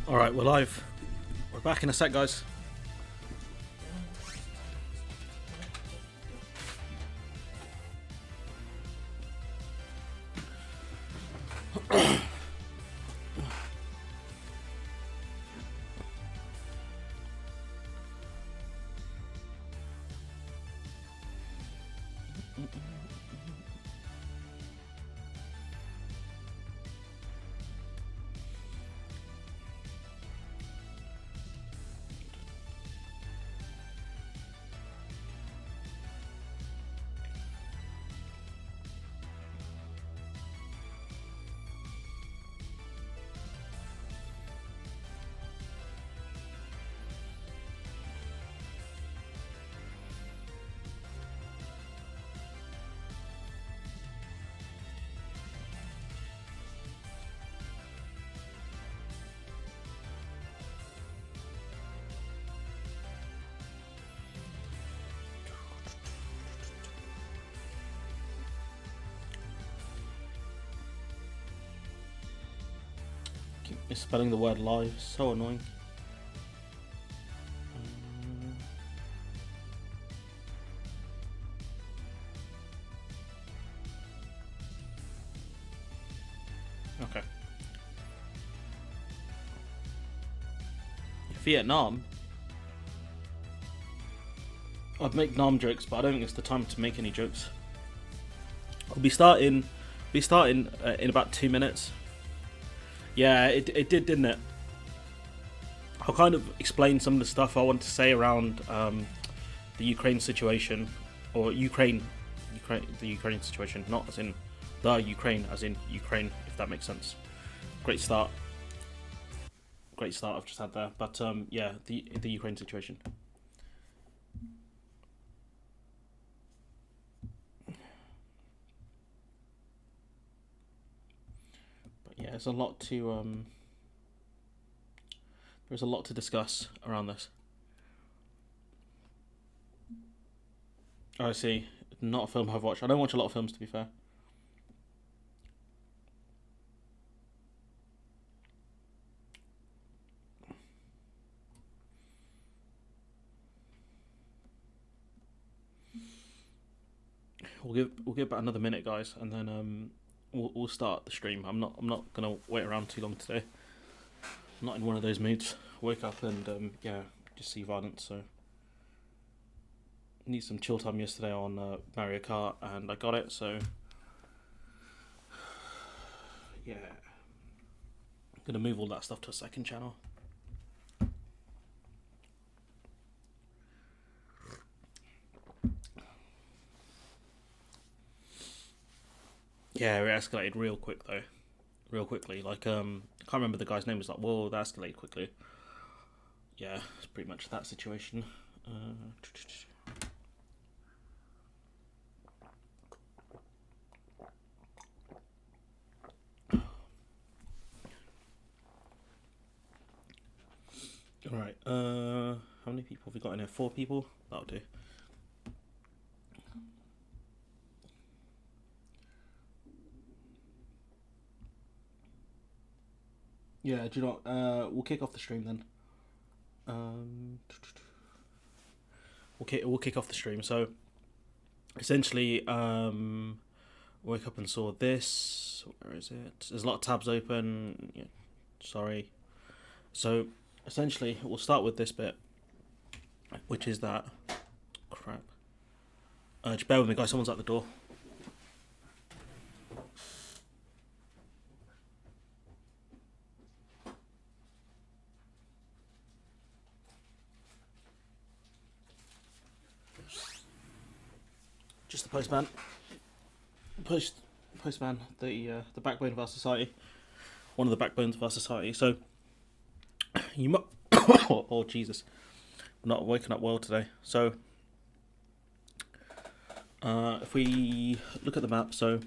Alright, we're live. We're back in a sec, guys. Keep misspelling the word live, so annoying. Okay. Vietnam? I'd make Nam jokes, but I don't think it's the time to make any jokes. I'll be starting in about 2 minutes. Yeah, it did, didn't it? I'll kind of explain some of the stuff I want to say around the Ukraine situation, or the Ukraine situation, not as in the Ukraine, as in Ukraine, if that makes sense. Great start I've just had there, but yeah, the Ukraine situation. But yeah, there's a lot to discuss around this. Oh, I see. Not a film I've watched. I don't watch a lot of films, to be fair. We'll give about another minute, guys, and then we'll start the stream. I'm not gonna wait around too long today. I'm not in one of those moods. Wake up and yeah, just see violence. So need some chill time yesterday on Mario Kart, and I got it. So yeah, I'm gonna move all that stuff to a second channel. Yeah, it escalated real quick though. Real quickly. Like I can't remember the guy's name. Was like, whoa, that escalated quickly. Yeah, it's pretty much that situation. Alright, how many people have we got in here? 4 people? That'll do. Yeah, do you know, we'll kick off the stream then. We'll kick off the stream. So, essentially, woke up and saw this. Where is it? There's a lot of tabs open. Yeah, sorry. So, essentially, we'll start with this bit, which is that. Crap. Just bear with me, guys. Someone's at the door. Just the postman. Postman, the backbone of our society. One of the backbones of our society. So, you might. Oh, Jesus. I'm not waking up well today. So, if we look at the map, so.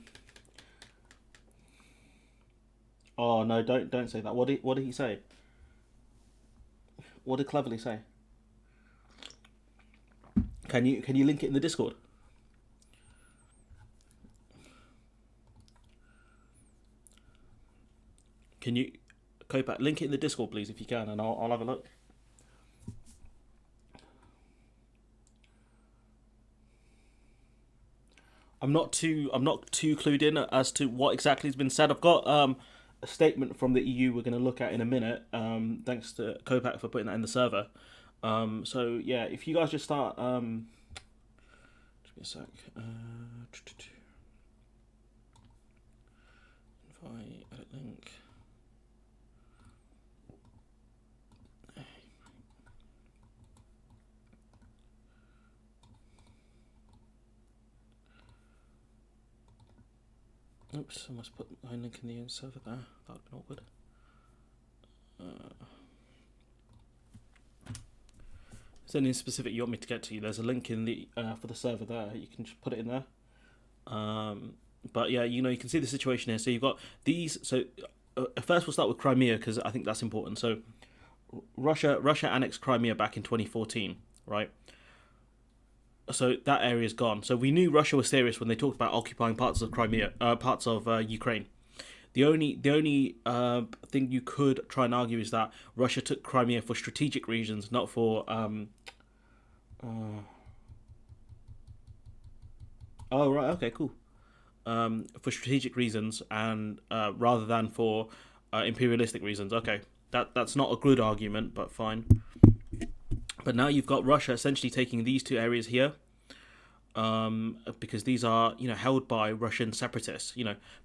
Oh no! Don't say that. What did he say? What did Cleverly say? Can you link it in the Discord? Can Kopak, link it in the Discord, please, if you can, and I'll have a look. I'm not too clued in as to what exactly has been said. I've got a statement from the EU we're going to look at in a minute. Thanks to Kopak for putting that in the server. So yeah, if you guys just start. Just give me a sec. Invite, edit link. Oops, I must put my link in the server there. That would have been awkward. Is there anything specific you want me to get to? There's a link in the for the server there. You can just put it in there. But yeah, you can see the situation here. So you've got these. So first we'll start with Crimea because I think that's important. So Russia annexed Crimea back in 2014, right? So that area is gone. So we knew Russia was serious when they talked about occupying parts of Crimea, parts of Ukraine. The only thing you could try and argue is that Russia took Crimea for strategic reasons, not for oh right, okay, cool. For strategic reasons and rather than for imperialistic reasons. Okay, that's not a good argument, but fine. But now you've got Russia essentially taking these two areas here, because these are held by Russian separatists.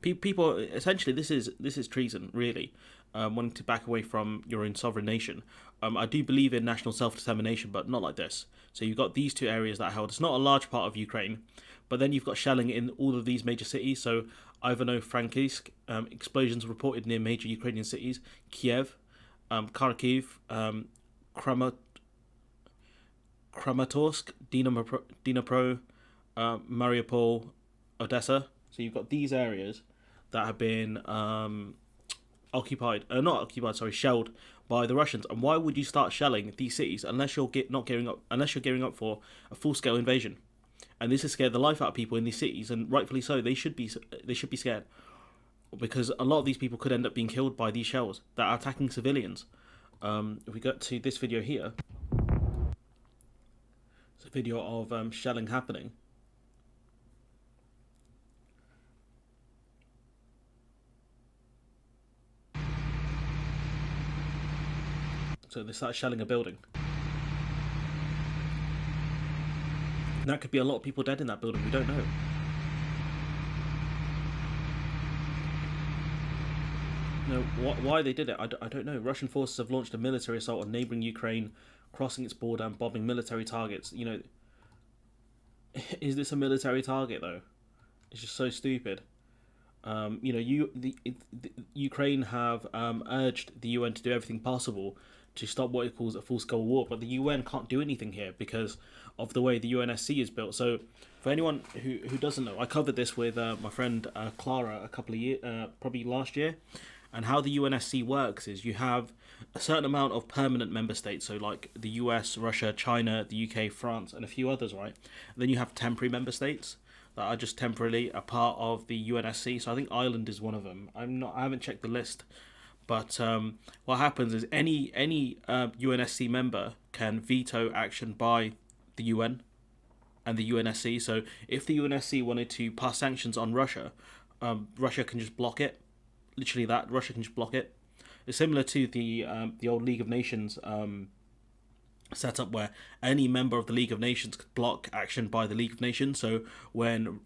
People essentially this is treason, really, wanting to back away from your own sovereign nation. I do believe in national self-determination, but not like this. So you've got these two areas that are held. It's not a large part of Ukraine, but then you've got shelling in all of these major cities. So Ivano-Frankivsk, explosions reported near major Ukrainian cities: Kiev, Kharkiv, Kramatorsk, Dnipro, Mariupol, Odessa. So you've got these areas that have been shelled by the Russians. And why would you start shelling these cities unless you're gearing up for a full-scale invasion? And this has scared the life out of people in these cities, and rightfully so. They should be scared, because a lot of these people could end up being killed by these shells that are attacking civilians. If we go to this video here, it's a video of shelling happening. So they start shelling a building. And that could be a lot of people dead in that building. We don't know. No, why they did it, I don't know. Russian forces have launched a military assault on neighbouring Ukraine, crossing its border and bombing military targets. Is this a military target though? It's just so stupid. Ukraine have urged the UN to do everything possible to stop what it calls a full-scale war, but the UN can't do anything here because of the way the UNSC is built. So for anyone who doesn't know, I covered this with my friend Clara a couple of years, probably last year. And how the UNSC works is you have a certain amount of permanent member states, so like the US, Russia, China, the UK, France, and a few others, right? And then you have temporary member states that are just temporarily a part of the UNSC. So I think Ireland is one of them. I haven't checked the list, but what happens is any UNSC member can veto action by the UN and the UNSC. So if the UNSC wanted to pass sanctions on Russia, Russia can just block it. Literally that, Russia can just block it. It's similar to the old League of Nations setup, where any member of the League of Nations could block action by the League of Nations. So when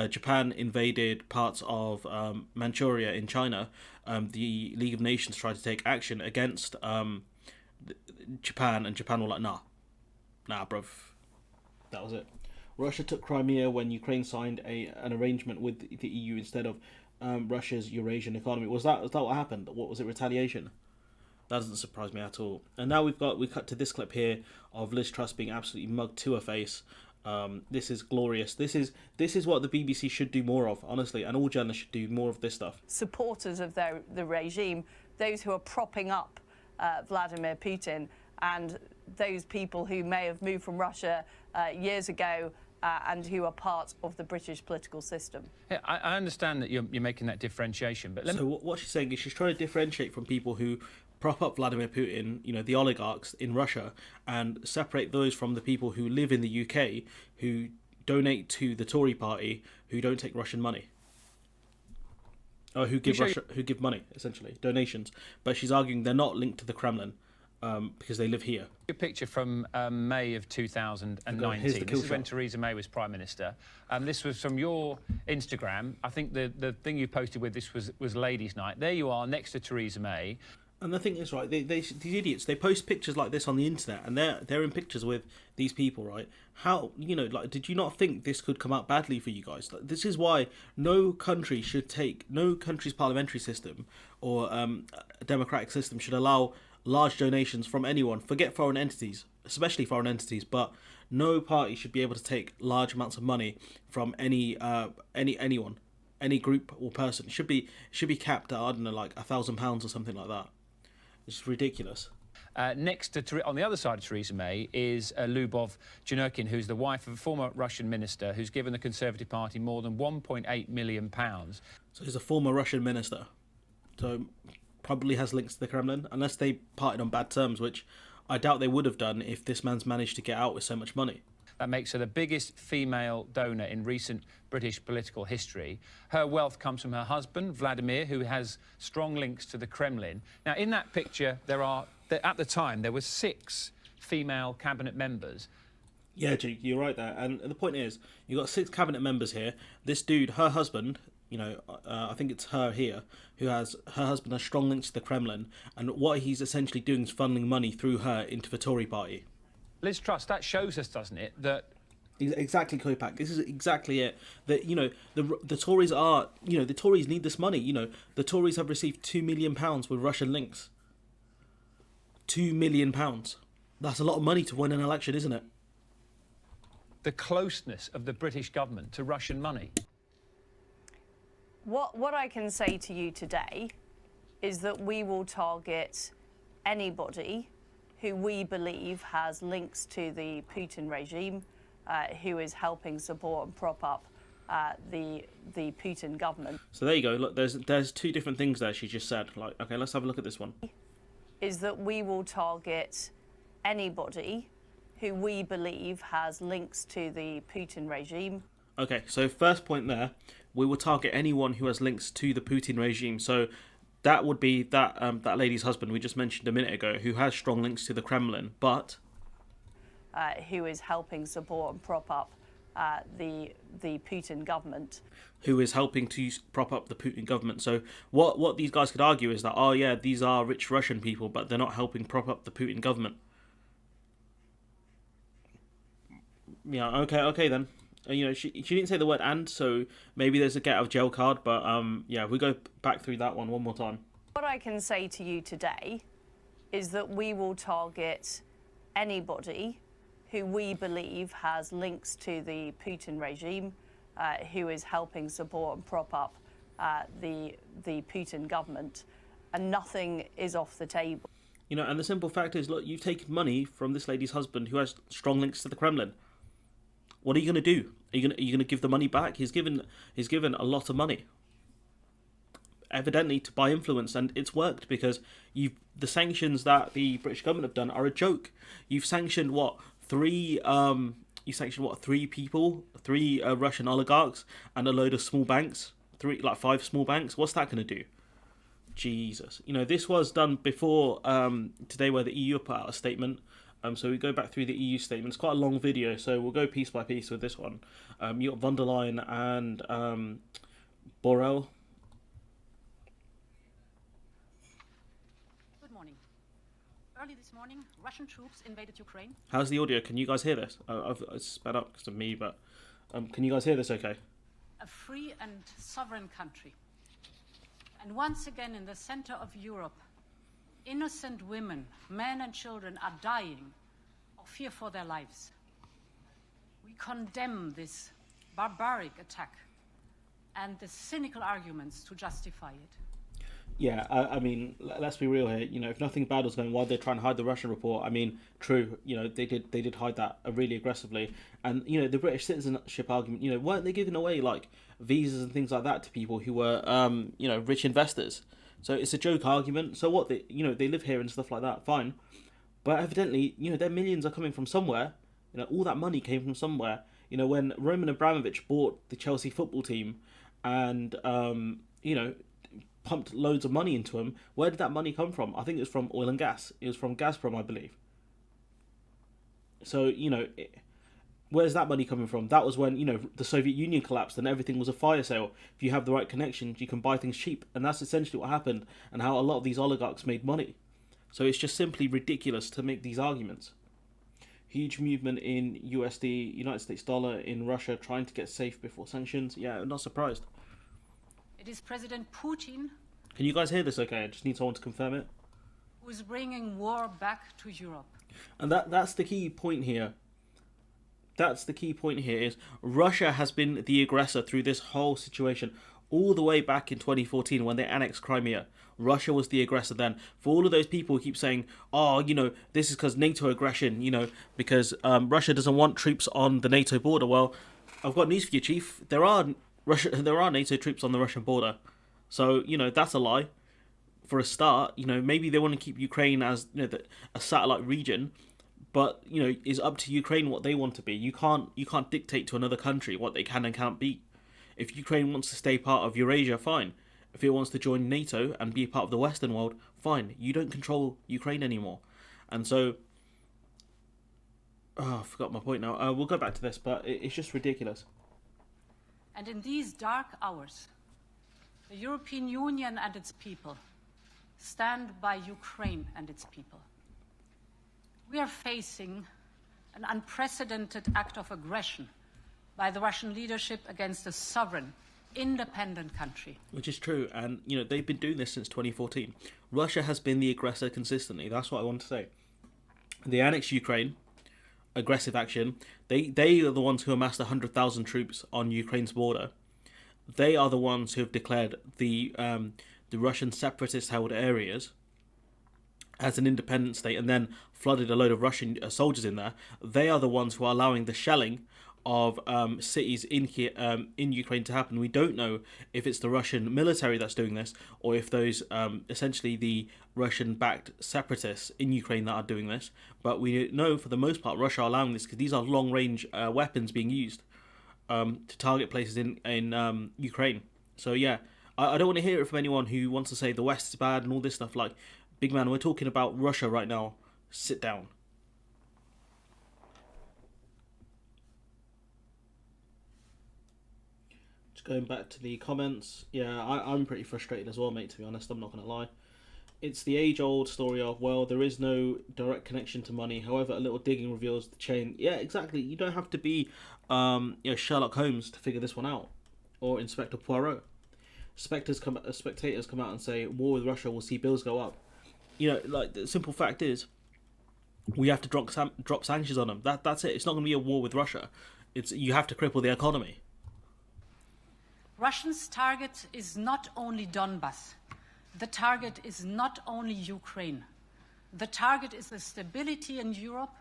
Japan invaded parts of Manchuria in China, the League of Nations tried to take action against Japan, and Japan were like, nah bruv, that was it. Russia took Crimea when Ukraine signed an arrangement with the EU instead of Russia's Eurasian economy. Was that what happened? What was it? Retaliation? That doesn't surprise me at all. And now we cut to this clip here of Liz Truss being absolutely mugged to her face. This is glorious. This is what the BBC should do more of, honestly, and all journalists should do more of this stuff. Supporters of the regime, those who are propping up Vladimir Putin, and those people who may have moved from Russia years ago and who are part of the British political system. Yeah, I understand that you're making that differentiation, but So what she's saying is she's trying to differentiate from people who prop up Vladimir Putin, you know, the oligarchs in Russia, and separate those from the people who live in the UK, who donate to the Tory party, who don't take Russian money. Or who give money, essentially, donations. But she's arguing they're not linked to the Kremlin because they live here. A picture from May of 2019. Here's the kill This is when shot. Theresa May was Prime Minister. This was from your Instagram. I think the thing you posted with this was Ladies' Night. There you are next to Theresa May. And the thing is, right, these idiots, they post pictures like this on the internet, and they're in pictures with these people, right? How, you know, like, did you not think this could come out badly for you guys? Like, this is why no country's parliamentary system or a democratic system should allow large donations from anyone. Forget foreign entities, especially foreign entities, but no party should be able to take large amounts of money from anyone, any group or person. It should be capped at, I don't know, like £1,000 or something like that. It's ridiculous. Next to, on the other side of Theresa May is Lyubov Janurkin, who's the wife of a former Russian minister who's given the Conservative Party more than £1.8 million. So he's a former Russian minister. So probably has links to the Kremlin, unless they parted on bad terms, which I doubt they would have done if this man's managed to get out with so much money. That makes her the biggest female donor in recent British political history. Her wealth comes from her husband, Vladimir, who has strong links to the Kremlin. Now, in that picture, at the time, there were 6 female cabinet members. Yeah, Jake, you're right there. And the point is, you've got 6 cabinet members here. This dude, her husband, you know, I think it's her here, her husband has strong links to the Kremlin. And what he's essentially doing is funneling money through her into the Tory party. Liz Truss, that shows us, doesn't it, that... Exactly, Kopak. This is exactly it. That, you know, the Tories are, you know, the Tories need this money. You know, the Tories have received £2 million with Russian links. £2 million. That's a lot of money to win an election, isn't it? The closeness of the British government to Russian money. What I can say to you today is that we will target anybody who we believe has links to the Putin regime, who is helping support and prop up the Putin government. So there you go. Look, there's 2 different things there she just said. Like, okay, let's have a look at this one. Is that we will target anybody who we believe has links to the Putin regime. Okay, so first point there, we will target anyone who has links to the Putin regime. So that would be that lady's husband we just mentioned a minute ago, who has strong links to the Kremlin, but who is helping support and prop up the Putin government. Who is helping to prop up the Putin government. So what these guys could argue is that, oh yeah, these are rich Russian people, but they're not helping prop up the Putin government. Yeah, okay then. You know, she didn't say the word "and," so maybe there's a get out of jail card, but yeah, we go back through that one more time. What I can say to you today is that we will target anybody who we believe has links to the Putin regime, who is helping support and prop up the Putin government, and nothing is off the table. You know, and the simple fact is, look, you've taken money from this lady's husband who has strong links to the Kremlin. What are you going to do? Are you going to give the money back? He's given a lot of money, evidently to buy influence, and it's worked because the sanctions that the British government have done are a joke. You've sanctioned three people, 3 Russian oligarchs, and a load of small banks, 5 small banks. What's that going to do? Jesus, you know, this was done before today, where the EU put out a statement. So we go back through the EU statement. It's quite a long video, so we'll go piece by piece with this one. You got von der Leyen and Borrell. Good morning. Early this morning, Russian troops invaded Ukraine. How's the audio? Can you guys hear this? I've sped up because of me, but can you guys hear this okay? A free and sovereign country. And once again, in the center of Europe, innocent women, men and children are dying of fear for their lives. We condemn this barbaric attack and the cynical arguments to justify it. Yeah, I mean, let's be real here. You know, if nothing bad was going, why they're trying to hide the Russian report? I mean, true. You know, they did hide that really aggressively. And you know, the British citizenship argument. You know, weren't they giving away like visas and things like that to people who were you know, rich investors? So it's a joke argument. So what? They live here and stuff like that. Fine, but evidently, you know, their millions are coming from somewhere. You know, all that money came from somewhere. You know, when Roman Abramovich bought the Chelsea football team, and you know, pumped loads of money into them. Where did that money come from? I think it was from oil and gas. It was from Gazprom, I believe. So, you know, where's that money coming from? That was when, you know, the Soviet Union collapsed and everything was a fire sale. If you have the right connections, you can buy things cheap. And that's essentially what happened and how a lot of these oligarchs made money. So it's just simply ridiculous to make these arguments. Huge movement in USD, United States dollar, in Russia, trying to get safe before sanctions. Yeah, I'm not surprised. It is President Putin Can you guys hear this okay? I just need someone to confirm it. who is bringing war back to Europe. And that's the key point here. That's the key point here is Russia has been the aggressor through this whole situation all the way back in 2014 when they annexed Crimea. Russia was the aggressor then. For all of those people who keep saying, oh, you know, this is because NATO aggression, you know, because Russia doesn't want troops on the NATO border. Well, I've got news for you, Chief. There are NATO troops on the Russian border. So, you know, that's a lie. For a start, you know, maybe they want to keep Ukraine as, you know, a satellite region, but, you know, it's up to Ukraine what they want to be. You can't dictate to another country what they can and can't be. If Ukraine wants to stay part of Eurasia, fine. If it wants to join NATO and be part of the Western world, fine. You don't control Ukraine anymore. And so, I forgot my point now. We'll go back to this, but it's just ridiculous. And in these dark hours, the European Union and its people stand by Ukraine and its people. We are facing an unprecedented act of aggression by the Russian leadership against a sovereign, independent country. Which is true, and you know they've been doing this since 2014. Russia has been the aggressor consistently. That's what I want to say. They annexed Ukraine, aggressive action. They are the ones who amassed 100,000 troops on Ukraine's border. They are the ones who have declared the Russian separatist-held areas as an independent state, and then flooded a load of Russian soldiers in there. They are the ones who are allowing the shelling of cities in Ukraine to happen. We don't know if it's the Russian military that's doing this, or if those essentially the Russian-backed separatists in Ukraine that are doing this. But we know for the most part Russia are allowing this because these are long-range weapons being used to target places in Ukraine. So yeah, I don't want to hear it from anyone who wants to say the West is bad and all this stuff. Like, big man, we're talking about Russia right now. Sit down. Just going back to the comments. Yeah, I'm pretty frustrated as well, mate, to be honest. I'm not going to lie. It's the age-old story of, well, there is no direct connection to money. However, a little digging reveals the chain. Yeah, exactly. You don't have to be Sherlock Holmes to figure this one out. Or Inspector Poirot. Spectators come out and say, war with Russia will see bills go up. You know, like, the simple fact is, we have to drop sanctions on them. That's it. It's not going to be a war with Russia. You have to cripple the economy. Russia's target is not only Donbas. The target is not only Ukraine. The target is the stability in Europe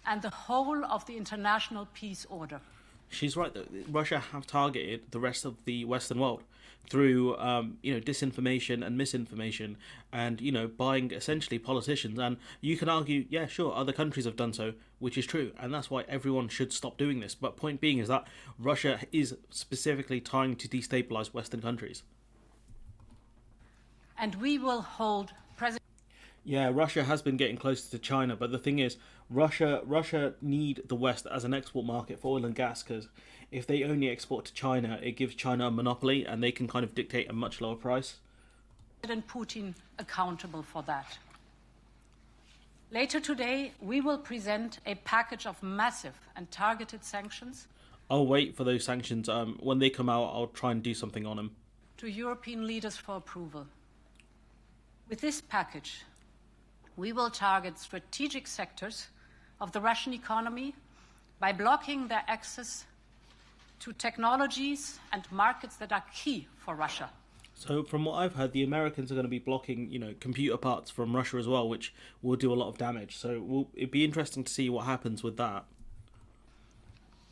and the whole of the international peace order. She's right, though. Russia have targeted the rest of the Western world through, disinformation and misinformation, and buying essentially politicians. And you can argue, yeah, sure, other countries have done so, which is true, and that's why everyone should stop doing this. But point being is that Russia is specifically trying to destabilize Western countries. And we will hold President. Yeah, Russia has been getting closer to China, but the thing is, Russia need the West as an export market for oil and gas, because if they only export to China, it gives China a monopoly, and they can kind of dictate a much lower price. President Putin accountable for that. Later today, we will present a package of massive and targeted sanctions. I'll wait for those sanctions. When they come out, I'll try and do something on them. To European leaders for approval. With this package, we will target strategic sectors of the Russian economy by blocking their access to technologies and markets that are key for Russia. So from what I've heard, the Americans are going to be blocking, computer parts from Russia as well, which will do a lot of damage. So it'd be interesting to see what happens with that.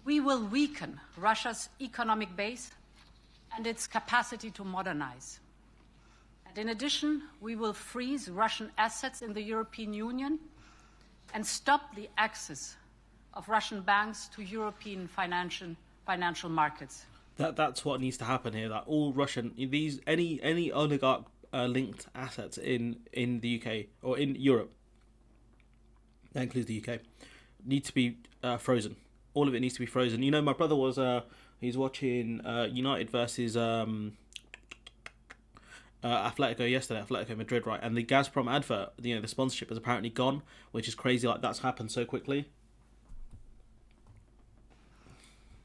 We will weaken Russia's economic base and its capacity to modernize. And in addition, we will freeze Russian assets in the European Union and stop the access of Russian banks to European financial markets. That's what needs to happen here. That all Russian any oligarch linked assets in the UK or in Europe, that includes the UK, need to be frozen. All of it needs to be frozen. My brother was he's watching United versus Atletico yesterday, Atletico Madrid, right? And the Gazprom advert, the sponsorship is apparently gone, which is crazy. Like, that's happened so quickly.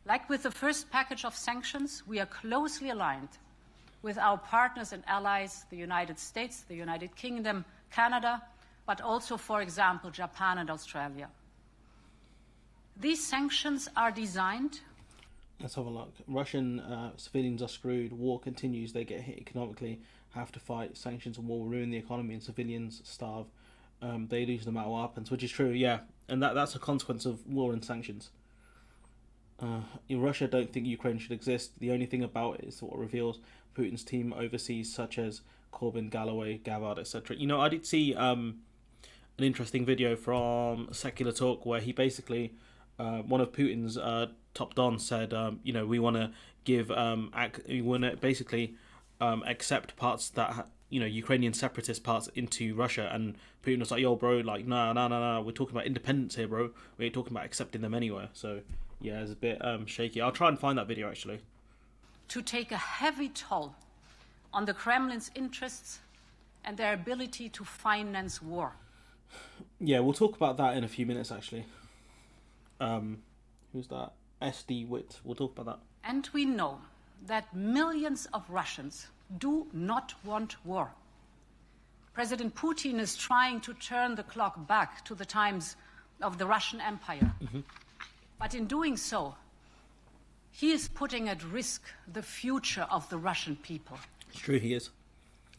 Like with the first package of sanctions, we are closely aligned with our partners and allies, the United States, the United Kingdom, Canada, but also, for example, Japan and Australia. These sanctions are designed... Let's have a look. Russian civilians are screwed. War continues. They get hit economically, have to fight. Sanctions and war will ruin the economy and civilians starve. They lose no matter what happens, which is true, yeah. And that's a consequence of war and sanctions. In Russia don't think Ukraine should exist. The only thing about it is what reveals Putin's team overseas, such as Corbyn, Galloway, Gavard, etc. I did see an interesting video from Secular Talk where he basically, one of Putin's top dons said, we want to give, we want to basically accept parts that, Ukrainian separatist parts into Russia. And Putin was like, yo, bro, like, no, we're talking about independence here, bro. We ain't talking about accepting them anywhere. So, yeah, it's a bit shaky. I'll try and find that video, actually. To take a heavy toll on the Kremlin's interests and their ability to finance war. Yeah, we'll talk about that in a few minutes, actually. Who's that? SD Wit. We'll talk about that. And we know that millions of Russians do not want war. President Putin is trying to turn the clock back to the times of the Russian Empire. Mm-hmm. But in doing so, he is putting at risk the future of the Russian people. It's true, he is.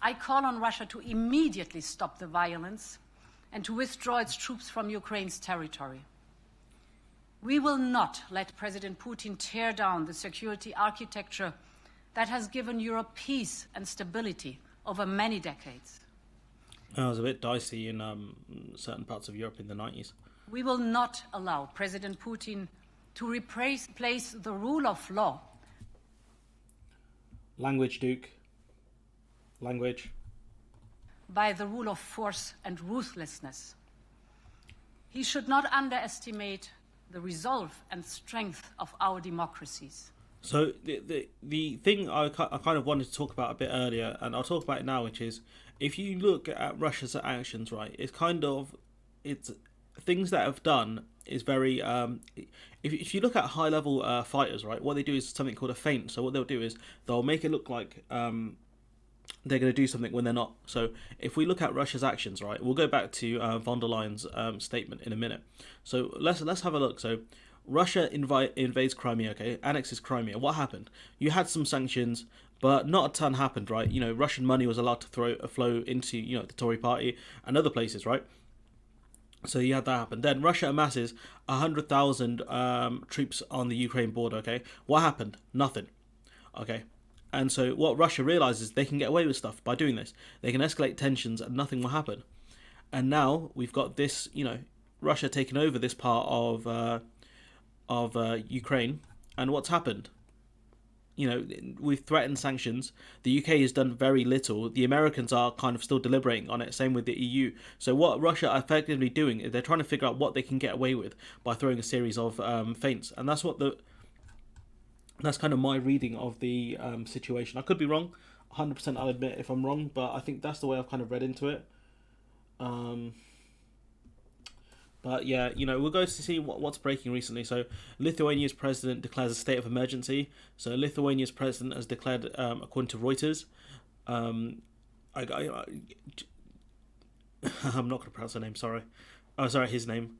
I call on Russia to immediately stop the violence and to withdraw its troops from Ukraine's territory. We will not let President Putin tear down the security architecture that has given Europe peace and stability over many decades. It was a bit dicey in certain parts of Europe in the 90s. We will not allow President Putin to replace the rule of law. Language, Duke. Language. By the rule of force and ruthlessness. He should not underestimate the resolve and strength of our democracies. So the thing I kind of wanted to talk about a bit earlier, and I'll talk about it now, which is, if you look at Russia's actions, right, it's things that have done is very if you look at high level fighters, right, what they do is something called a feint. So what they'll do is they'll make it look like they're going to do something when they're not. So if we look at Russia's actions, right, we'll go back to von der Leyen's statement in a minute. So let's have a look. So Russia invades Crimea, okay, annexes Crimea. What happened? You had some sanctions, but not a ton happened, right? Russian money was allowed to flow into the Tory party and other places, right? So you had that happen. Then Russia amasses 100,000 troops on the Ukraine border, okay? What happened? Nothing, okay? And so what Russia realizes, they can get away with stuff by doing this. They can escalate tensions and nothing will happen. And now we've got this, Russia taking over this part of Ukraine. And what's happened? We've threatened sanctions. The UK has done very little. The Americans are kind of still deliberating on it. Same with the EU. So what Russia are effectively doing is they're trying to figure out what they can get away with by throwing a series of feints. And that's kind of my reading of the situation. I could be wrong. 100% I'll admit if I'm wrong. But I think that's the way I've kind of read into it. But yeah, we'll go to see what's breaking recently. So Lithuania's president declares a state of emergency. So Lithuania's president has declared, according to Reuters, I'm not going to pronounce her name, sorry. Oh, sorry, his name.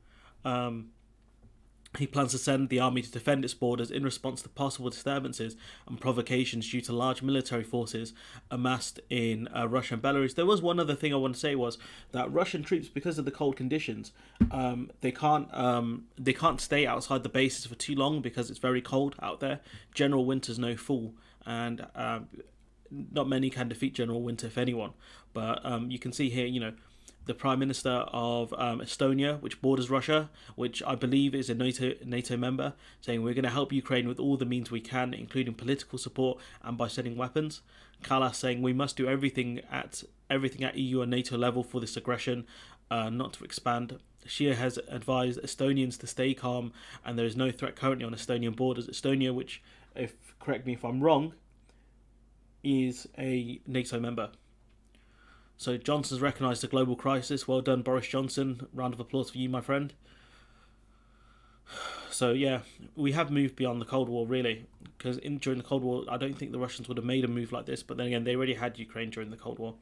He plans to send the army to defend its borders in response to possible disturbances and provocations due to large military forces amassed in Russia and Belarus. There was one other thing I want to say was that Russian troops, because of the cold conditions, they can't stay outside the bases for too long because it's very cold out there. General Winter's no fool, and not many can defeat General Winter, if anyone. But you can see here, the Prime Minister of Estonia, which borders Russia, which I believe is a NATO member, saying we're going to help Ukraine with all the means we can, including political support and by sending weapons. Kallas saying we must do everything at EU and NATO level for this aggression, not to expand. Shia has advised Estonians to stay calm, and there is no threat currently on Estonian borders. Estonia, which, correct me if I'm wrong, is a NATO member. So Johnson's recognised the global crisis. Well done, Boris Johnson. Round of applause for you, my friend. So yeah, we have moved beyond the Cold War, really, because during the Cold War, I don't think the Russians would have made a move like this. But then again, they already had Ukraine during the Cold War.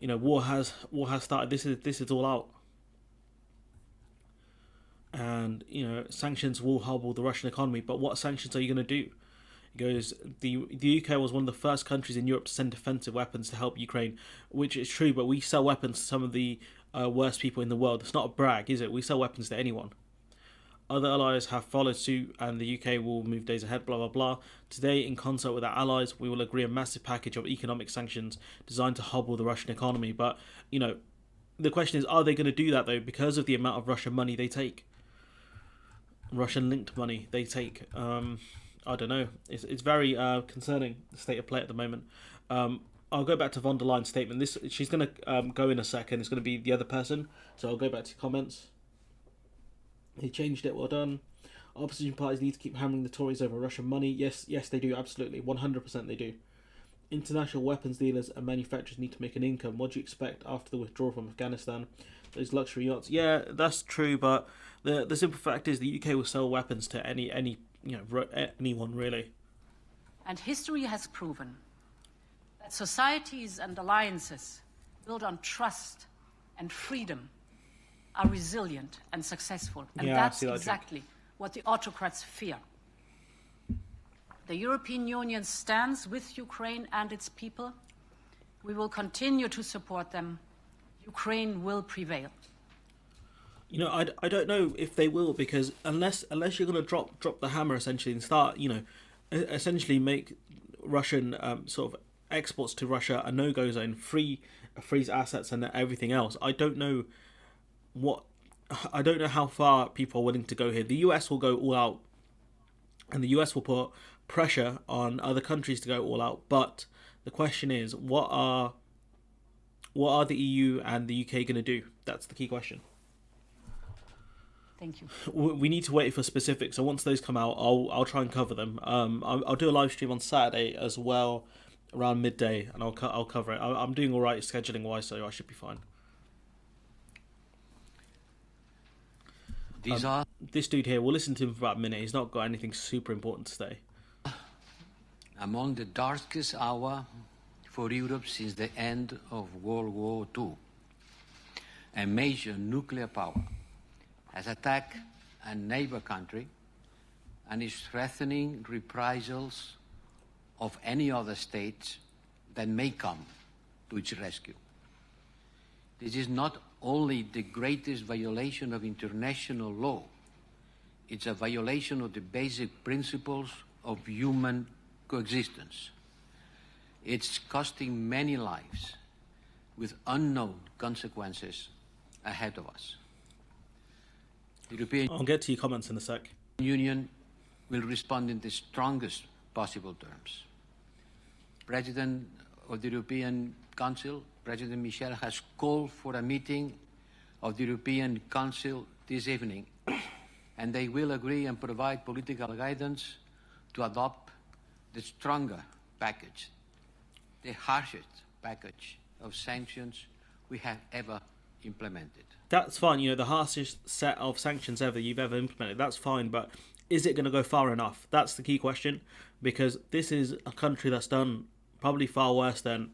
War has started. This is all out, and sanctions will hobble the Russian economy. But what sanctions are you going to do? Goes the UK was one of the first countries in Europe to send defensive weapons to help Ukraine, which is true, but we sell weapons to some of the worst people in the world. It's not a brag, is it? We sell weapons to anyone. Other allies have followed suit, and the UK will move days ahead, blah blah blah. Today, in concert with our allies, we will agree a massive package of economic sanctions designed to hobble the Russian economy. But the question is, are they going to do that though, because of the amount of Russian money they take, Russian linked money they take? I don't know. It's very concerning, the state of play at the moment. I'll go back to von der Leyen's statement. She's going to go in a second. It's going to be the other person. So I'll go back to comments. He changed it. Well done. Opposition parties need to keep hammering the Tories over Russian money. Yes, they do. Absolutely. 100% they do. International weapons dealers and manufacturers need to make an income. What do you expect after the withdrawal from Afghanistan? Those luxury yachts. Yeah, that's true. But the simple fact is the UK will sell weapons to anyone really. And history has proven that societies and alliances built on trust and freedom are resilient and successful. And that's exactly what the autocrats fear. The European Union stands with Ukraine and its people. We will continue to support them. Ukraine will prevail. I don't know if they will, because unless you're going to drop the hammer essentially and start, essentially make Russian sort of exports to Russia a no-go zone, freeze assets and everything else. I don't know how far people are willing to go here. The US will go all out, and the US will put pressure on other countries to go all out. But the question is, what are the EU and the UK going to do? That's the key question. Thank you. We need to wait for specifics. So once those come out, I'll try and cover them. I'll do a live stream on Saturday as well, around midday, and I'll cover it. I'm doing all right scheduling wise, so I should be fine. This dude here, we'll listen to him for about a minute. He's not got anything super important to say. Among the darkest hour for Europe since the end of World War II, a major nuclear power has attacked a neighbor country and is threatening reprisals of any other states that may come to its rescue. This is not only the greatest violation of international law, it's a violation of the basic principles of human coexistence. It's costing many lives with unknown consequences ahead of us. The European I'll get to your comments in a sec. Union will respond in the strongest possible terms. President of the European Council, President Michel, has called for a meeting of the European Council this evening, and they will agree and provide political guidance to adopt the stronger package, the harshest package of sanctions we have ever implemented. That's fine, the harshest set of sanctions you've ever implemented, that's fine, but is it going to go far enough? That's the key question, because this is a country that's done probably far worse than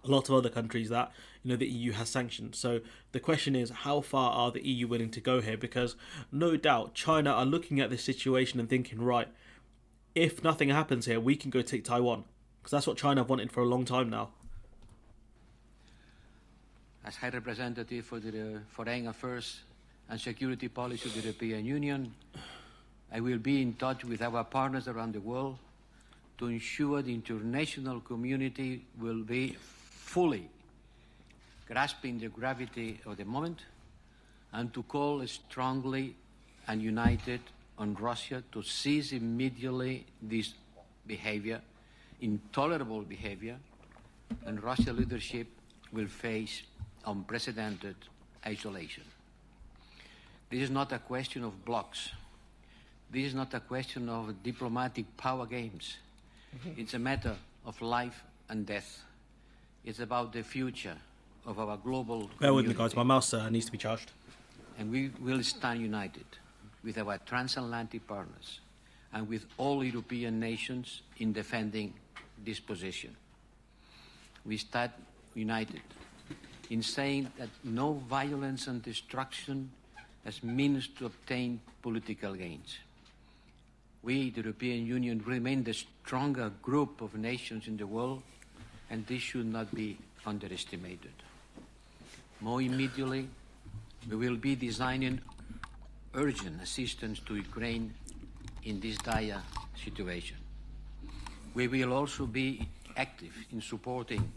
a lot of other countries that the EU has sanctioned. So the question is, how far are the EU willing to go here? Because no doubt China are looking at this situation and thinking, right, if nothing happens here, we can go take Taiwan, because that's what China have wanted for a long time now. As High Representative for the Foreign Affairs and Security Policy of the European Union, I will be in touch with our partners around the world to ensure the international community will be fully grasping the gravity of the moment, and to call strongly and united on Russia to cease immediately this behavior, intolerable behavior, and Russian leadership will face unprecedented isolation. This is not a question of blocks. This is not a question of diplomatic power games. It's a matter of life and death. It's about the future of our global community. Bear with me, guys. My mouse needs to be charged. And we will stand united with our transatlantic partners and with all European nations in defending this position. We stand united in saying that no violence and destruction as means to obtain political gains. We, the European Union, remain the stronger group of nations in the world, and this should not be underestimated. More immediately, we will be designing urgent assistance to Ukraine in this dire situation. We will also be active in supporting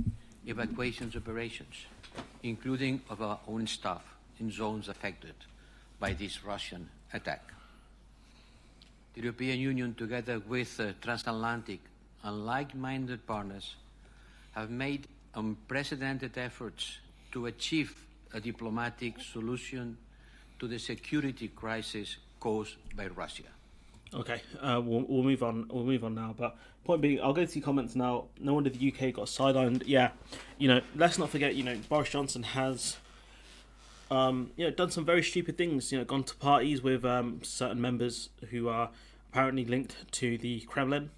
evacuation operations, including of our own staff in zones affected by this Russian attack. The European Union, together with transatlantic and like-minded partners, have made unprecedented efforts to achieve a diplomatic solution to the security crisis caused by Russia. Okay, we'll move on. We'll move on now. But point being, I'll go to the comments now. No wonder the UK got sidelined. Yeah, let's not forget. Boris Johnson has, done some very stupid things. Gone to parties with certain members who are apparently linked to the Kremlin.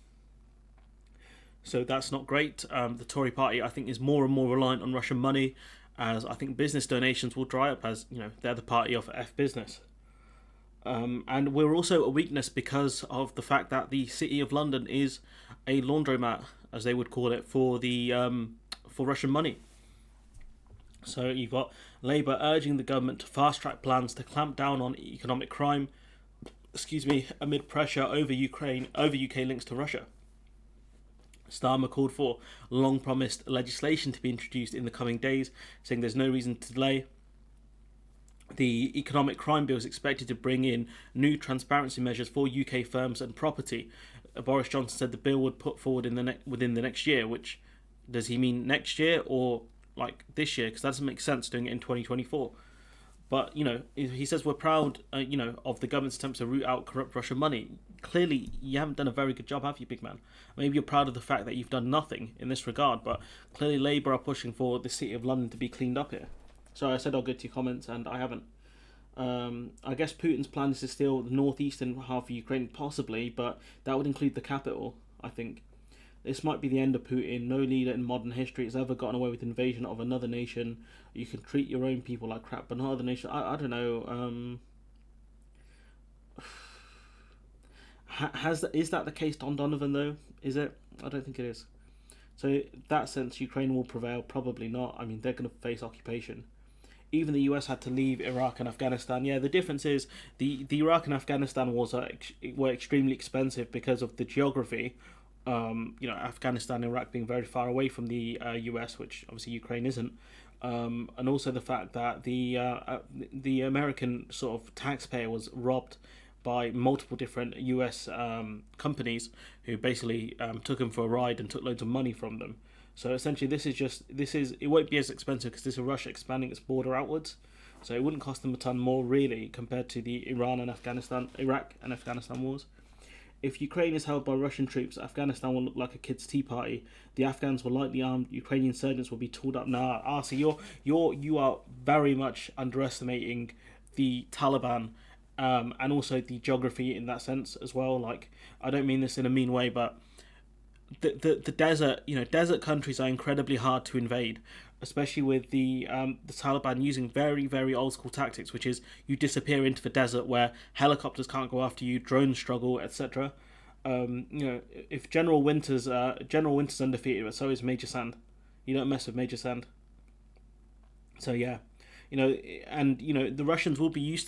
So that's not great. The Tory party, I think, is more and more reliant on Russian money, as I think business donations will dry up, as they're the party of F business. And we're also a weakness because of the fact that the City of London is a laundromat, as they would call it, for the for Russian money. So you've got Labour urging the government to fast-track plans to clamp down on economic crime, amid pressure over UK links to Russia. Starmer called for long-promised legislation to be introduced in the coming days, saying there's no reason to delay. The economic crime bill is expected to bring in new transparency measures for UK firms and property. Boris Johnson said the bill would put forward within the next year, which, does he mean next year or like this year? Because that doesn't make sense doing it in 2024. But, he says we're proud, of the government's attempts to root out corrupt Russian money. Clearly, you haven't done a very good job, have you, big man? Maybe you're proud of the fact that you've done nothing in this regard, but clearly Labour are pushing for the City of London to be cleaned up here. So I said I'll go to your comments, and I haven't. I guess Putin's plan is to steal the northeastern half of Ukraine, possibly, but that would include the capital, I think. This might be the end of Putin. No leader in modern history has ever gotten away with invasion of another nation. You can treat your own people like crap, but not other nations. I don't know. Is that the case, Don Donovan, though? Is it? I don't think it is. So in that sense, Ukraine will prevail? Probably not. I mean, they're going to face occupation. Even the US had to leave Iraq and Afghanistan. Yeah, the difference is the Iraq and Afghanistan wars were extremely expensive because of the geography. Afghanistan and Iraq being very far away from the US, which obviously Ukraine isn't, and also the fact that the American sort of taxpayer was robbed by multiple different US companies who basically took them for a ride and took loads of money from them. So essentially, it won't be as expensive because this is Russia expanding its border outwards. So it wouldn't cost them a ton more really compared to the Iraq and Afghanistan wars. If Ukraine is held by Russian troops, Afghanistan will look like a kid's tea party. The Afghans were lightly armed. Ukrainian insurgents will be tooled up. Now, so you are very much underestimating the Taliban, and also the geography in that sense as well. Like, I don't mean this in a mean way, but the desert, desert countries are incredibly hard to invade, especially with the Taliban using very, very old school tactics, which is you disappear into the desert where helicopters can't go after you, drones struggle, etc. If General Winter's undefeated, but so is Major Sand. You don't mess with Major Sand. So yeah, the Russians will be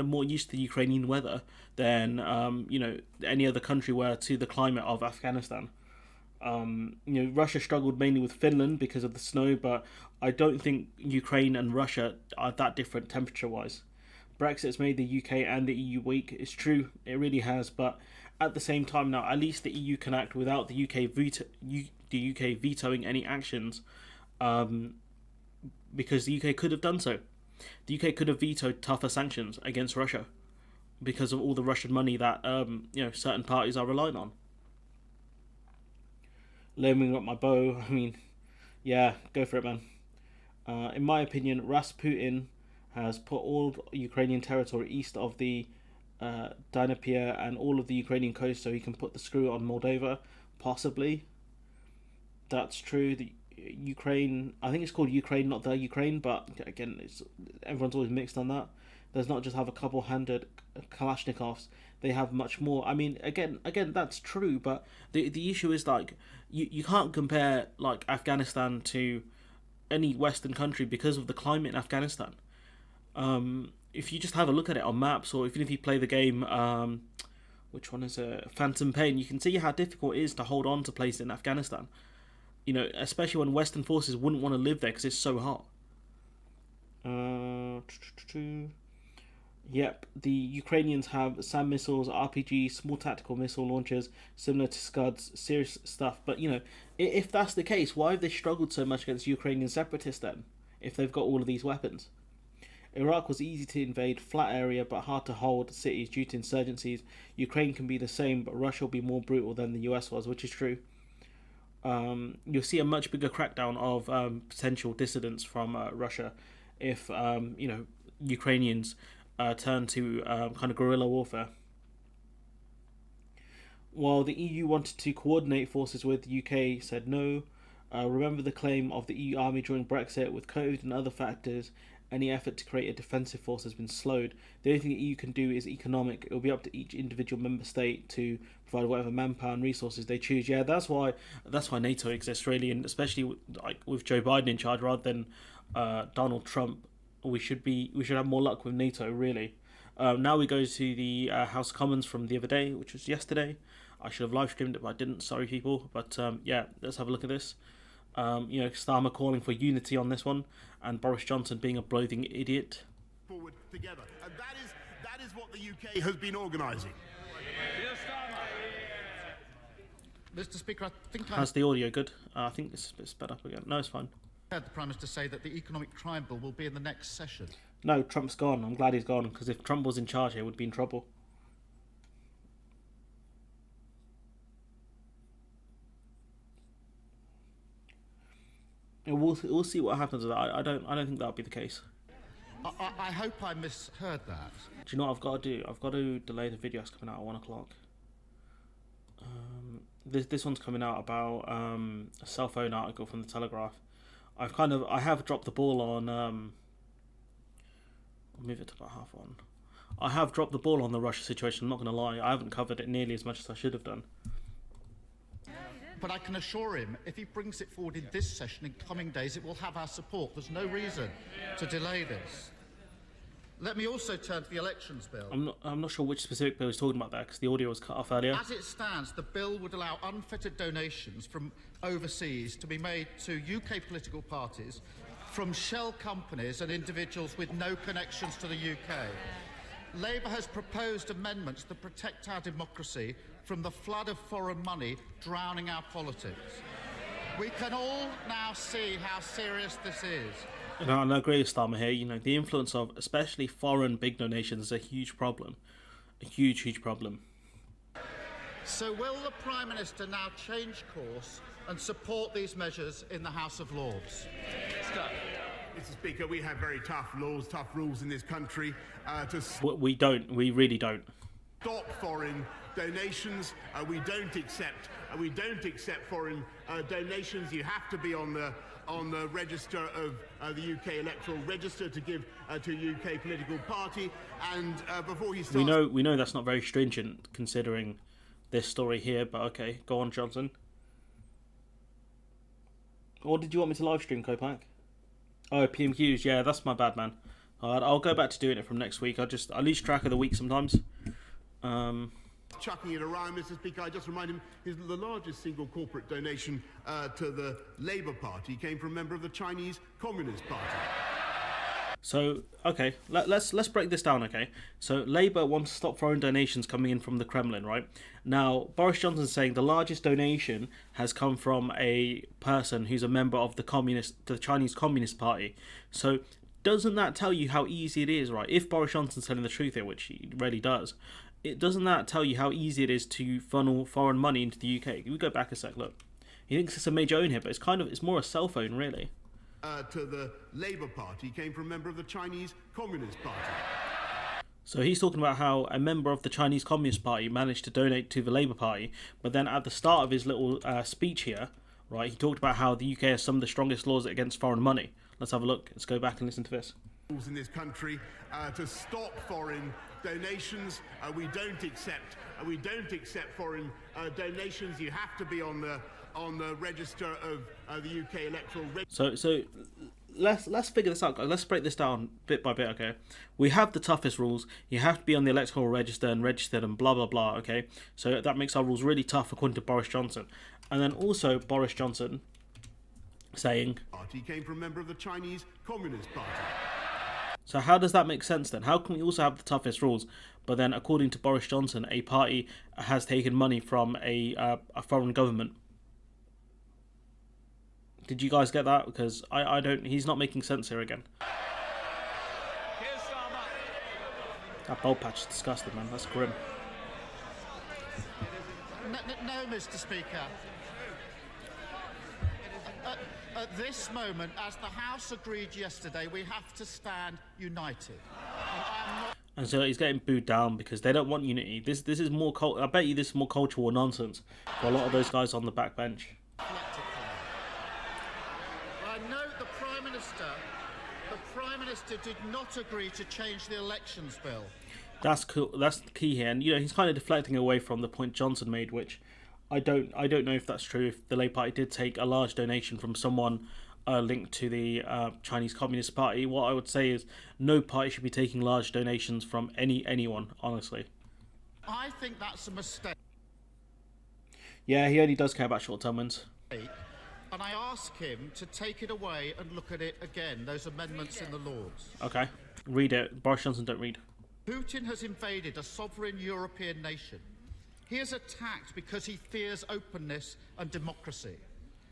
more used to the Ukrainian weather than any other country were to the climate of Afghanistan. Russia struggled mainly with Finland because of the snow, but I don't think Ukraine and Russia are that different temperature-wise. Brexit's made the UK and the EU weak. It's true, it really has, but at the same time now, at least the EU can act without the UK vetoing any actions, because the UK could have done so. The UK could have vetoed tougher sanctions against Russia because of all the Russian money that certain parties are relying on. Loading up my bow, I mean, yeah, go for it, man. In my opinion, Rasputin has put all Ukrainian territory east of the Dnieper and all of the Ukrainian coast so he can put the screw on Moldova, possibly. That's true. The Ukraine, I think it's called Ukraine, not the Ukraine, but again, everyone's always mixed on that. Does not just have a couple-handed Kalashnikovs, they have much more. I mean, again, that's true, but the issue is like you can't compare like Afghanistan to any Western country because of the climate in Afghanistan. If you just have a look at it on maps, or even if you play the game, which one is it? Phantom Pain, you can see how difficult it is to hold on to places in Afghanistan. Especially when Western forces wouldn't want to live there because it's so hot. Yep, the Ukrainians have SAM missiles, RPGs, small tactical missile launchers, similar to Scuds, serious stuff. But, if that's the case, why have they struggled so much against Ukrainian separatists then, if they've got all of these weapons? Iraq was easy to invade, flat area, but hard to hold cities due to insurgencies. Ukraine can be the same, but Russia will be more brutal than the US was, which is true. You'll see a much bigger crackdown of potential dissidents from Russia if, Ukrainians turn to kind of guerrilla warfare. While the EU wanted to coordinate forces with, the UK said no. Remember the claim of the EU army during Brexit. With COVID and other factors, any effort to create a defensive force has been slowed. The only thing the EU can do is economic. It will be up to each individual member state to provide whatever manpower and resources they choose. Yeah, that's why NATO exists, really, and especially with Joe Biden in charge rather than Donald Trump. We should have more luck with NATO, really. Now we go to the House of Commons from the other day, which was yesterday. I should have live streamed it, but I didn't. Sorry, people. But yeah, let's have a look at this. Starmer calling for unity on this one, and Boris Johnson being a bloating idiot. Forward together, and that is what the UK has been organising. Mr. Speaker, I think How's the audio good? I think it's sped up again. No, it's fine. I heard the Prime Minister say that the Economic Triangle will be in the next session. No, Trump's gone. I'm glad he's gone, because if Trump was in charge here, we'd be in trouble. We'll see what happens with that. I don't think that'll be the case. I hope I misheard that. Do you know what I've got to do? I've got to delay the video. It's coming out at 1 o'clock. This one's coming out about a cell phone article from the Telegraph. I have dropped the ball on. I'll move it to about 1:30. I have dropped the ball on the Russia situation. I'm not going to lie. I haven't covered it nearly as much as I should have done. But I can assure him, if he brings it forward in this session in coming days, it will have our support. There's no reason to delay this. Let me also turn to the elections bill. I'm not sure which specific bill he's talking about there, because the audio was cut off earlier. As it stands, the bill would allow unfettered donations from overseas to be made to UK political parties from shell companies and individuals with no connections to the UK. Labour has proposed amendments that protect our democracy from the flood of foreign money drowning our politics. We can all now see how serious this is. And I agree with Starmer here. The influence of especially foreign big donations is a huge problem. A huge, huge problem. So will the Prime Minister now change course and support these measures in the House of Lords? Mr. Speaker, we have very tough laws, tough rules in this country to We don't. We really don't. stop foreign donations. We don't accept foreign donations. You have to be on the register of the UK electoral register to give to a UK political party. And before he starts, we know that's not very stringent considering this story here. But okay, go on, Johnson. Or did you want me to live stream, Kopak? Oh, PMQs. Yeah, that's my bad, man. I'll go back to doing it from next week. I lose track of the week sometimes. Chucking it around, Mr. Speaker, I just remind him the largest single corporate donation to the Labour Party came from a member of the Chinese Communist Party. So, okay, let's break this down, okay? So, Labour wants to stop foreign donations coming in from the Kremlin, right? Now, Boris Johnson's saying the largest donation has come from a person who's a member of the Chinese Communist Party. So, doesn't that tell you how easy it is, right? If Boris Johnson's telling the truth here, which he really does, doesn't that tell you how easy it is to funnel foreign money into the UK? Can we go back a sec? Look, he thinks it's a major own here, but it's more a cell phone, really. To the Labour Party came from a member of the Chinese Communist Party. So he's talking about how a member of the Chinese Communist Party managed to donate to the Labour Party, but then at the start of his little speech here, right, he talked about how the UK has some of the strongest laws against foreign money. Let's have a look. Let's go back and listen to this. In this country to stop foreign donations. We don't accept foreign donations. You have to be on the register of the UK electoral register. So let's figure this out, guys. Let's break this down bit by bit, okay? We have the toughest rules. You have to be on the electoral register and registered and blah blah blah, okay? So that makes our rules really tough according to Boris Johnson. And then also Boris Johnson saying Party came from a member of the Chinese Communist Party. So how does that make sense then? How can we also have the toughest rules, but then according to Boris Johnson, a party has taken money from a foreign government? Did you guys get that? Because I don't. He's not making sense here again. That bulb patch is disgusting, man. That's grim. No, Mr. Speaker. At this moment, as the House agreed yesterday, we have to stand united. And so he's getting booed down because they don't want unity. This is more. I bet you this is more cultural nonsense for a lot of those guys on the back bench. I note the Prime Minister did not agree to change the elections bill. That's cool. That's the key here, and he's kind of deflecting away from the point Johnson made, which I don't know if that's true. If the Labour Party did take a large donation from someone linked to the Chinese Communist Party, what I would say is no party should be taking large donations from anyone. Honestly, I think that's a mistake. Yeah, he only does care about short-term wins. And I ask him to take it away and look at it again. Those amendments in the Lords. Okay, read it. Boris Johnson, don't read. Putin has invaded a sovereign European nation. He is attacked because he fears openness and democracy,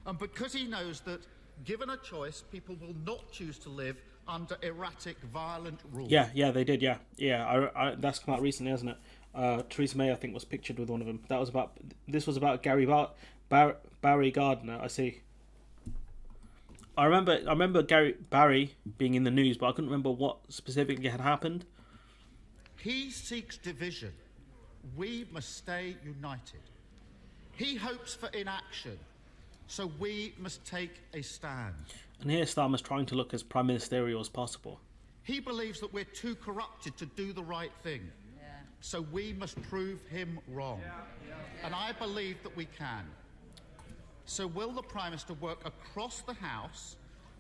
and because he knows that, given a choice, people will not choose to live under erratic, violent rule. Yeah, they did. Yeah. That's come out recently, hasn't it? Theresa May, I think, was pictured with one of them. This was about Barry Gardiner. I see. I remember Barry being in the news, but I couldn't remember what specifically had happened. He seeks division. We must stay united. He hopes for inaction, so we must take a stand. And here Starmer's trying to look as prime ministerial as possible. He believes that we're too corrupted to do the right thing, so we must prove him wrong. And I believe that we can. So will the Prime Minister work across the House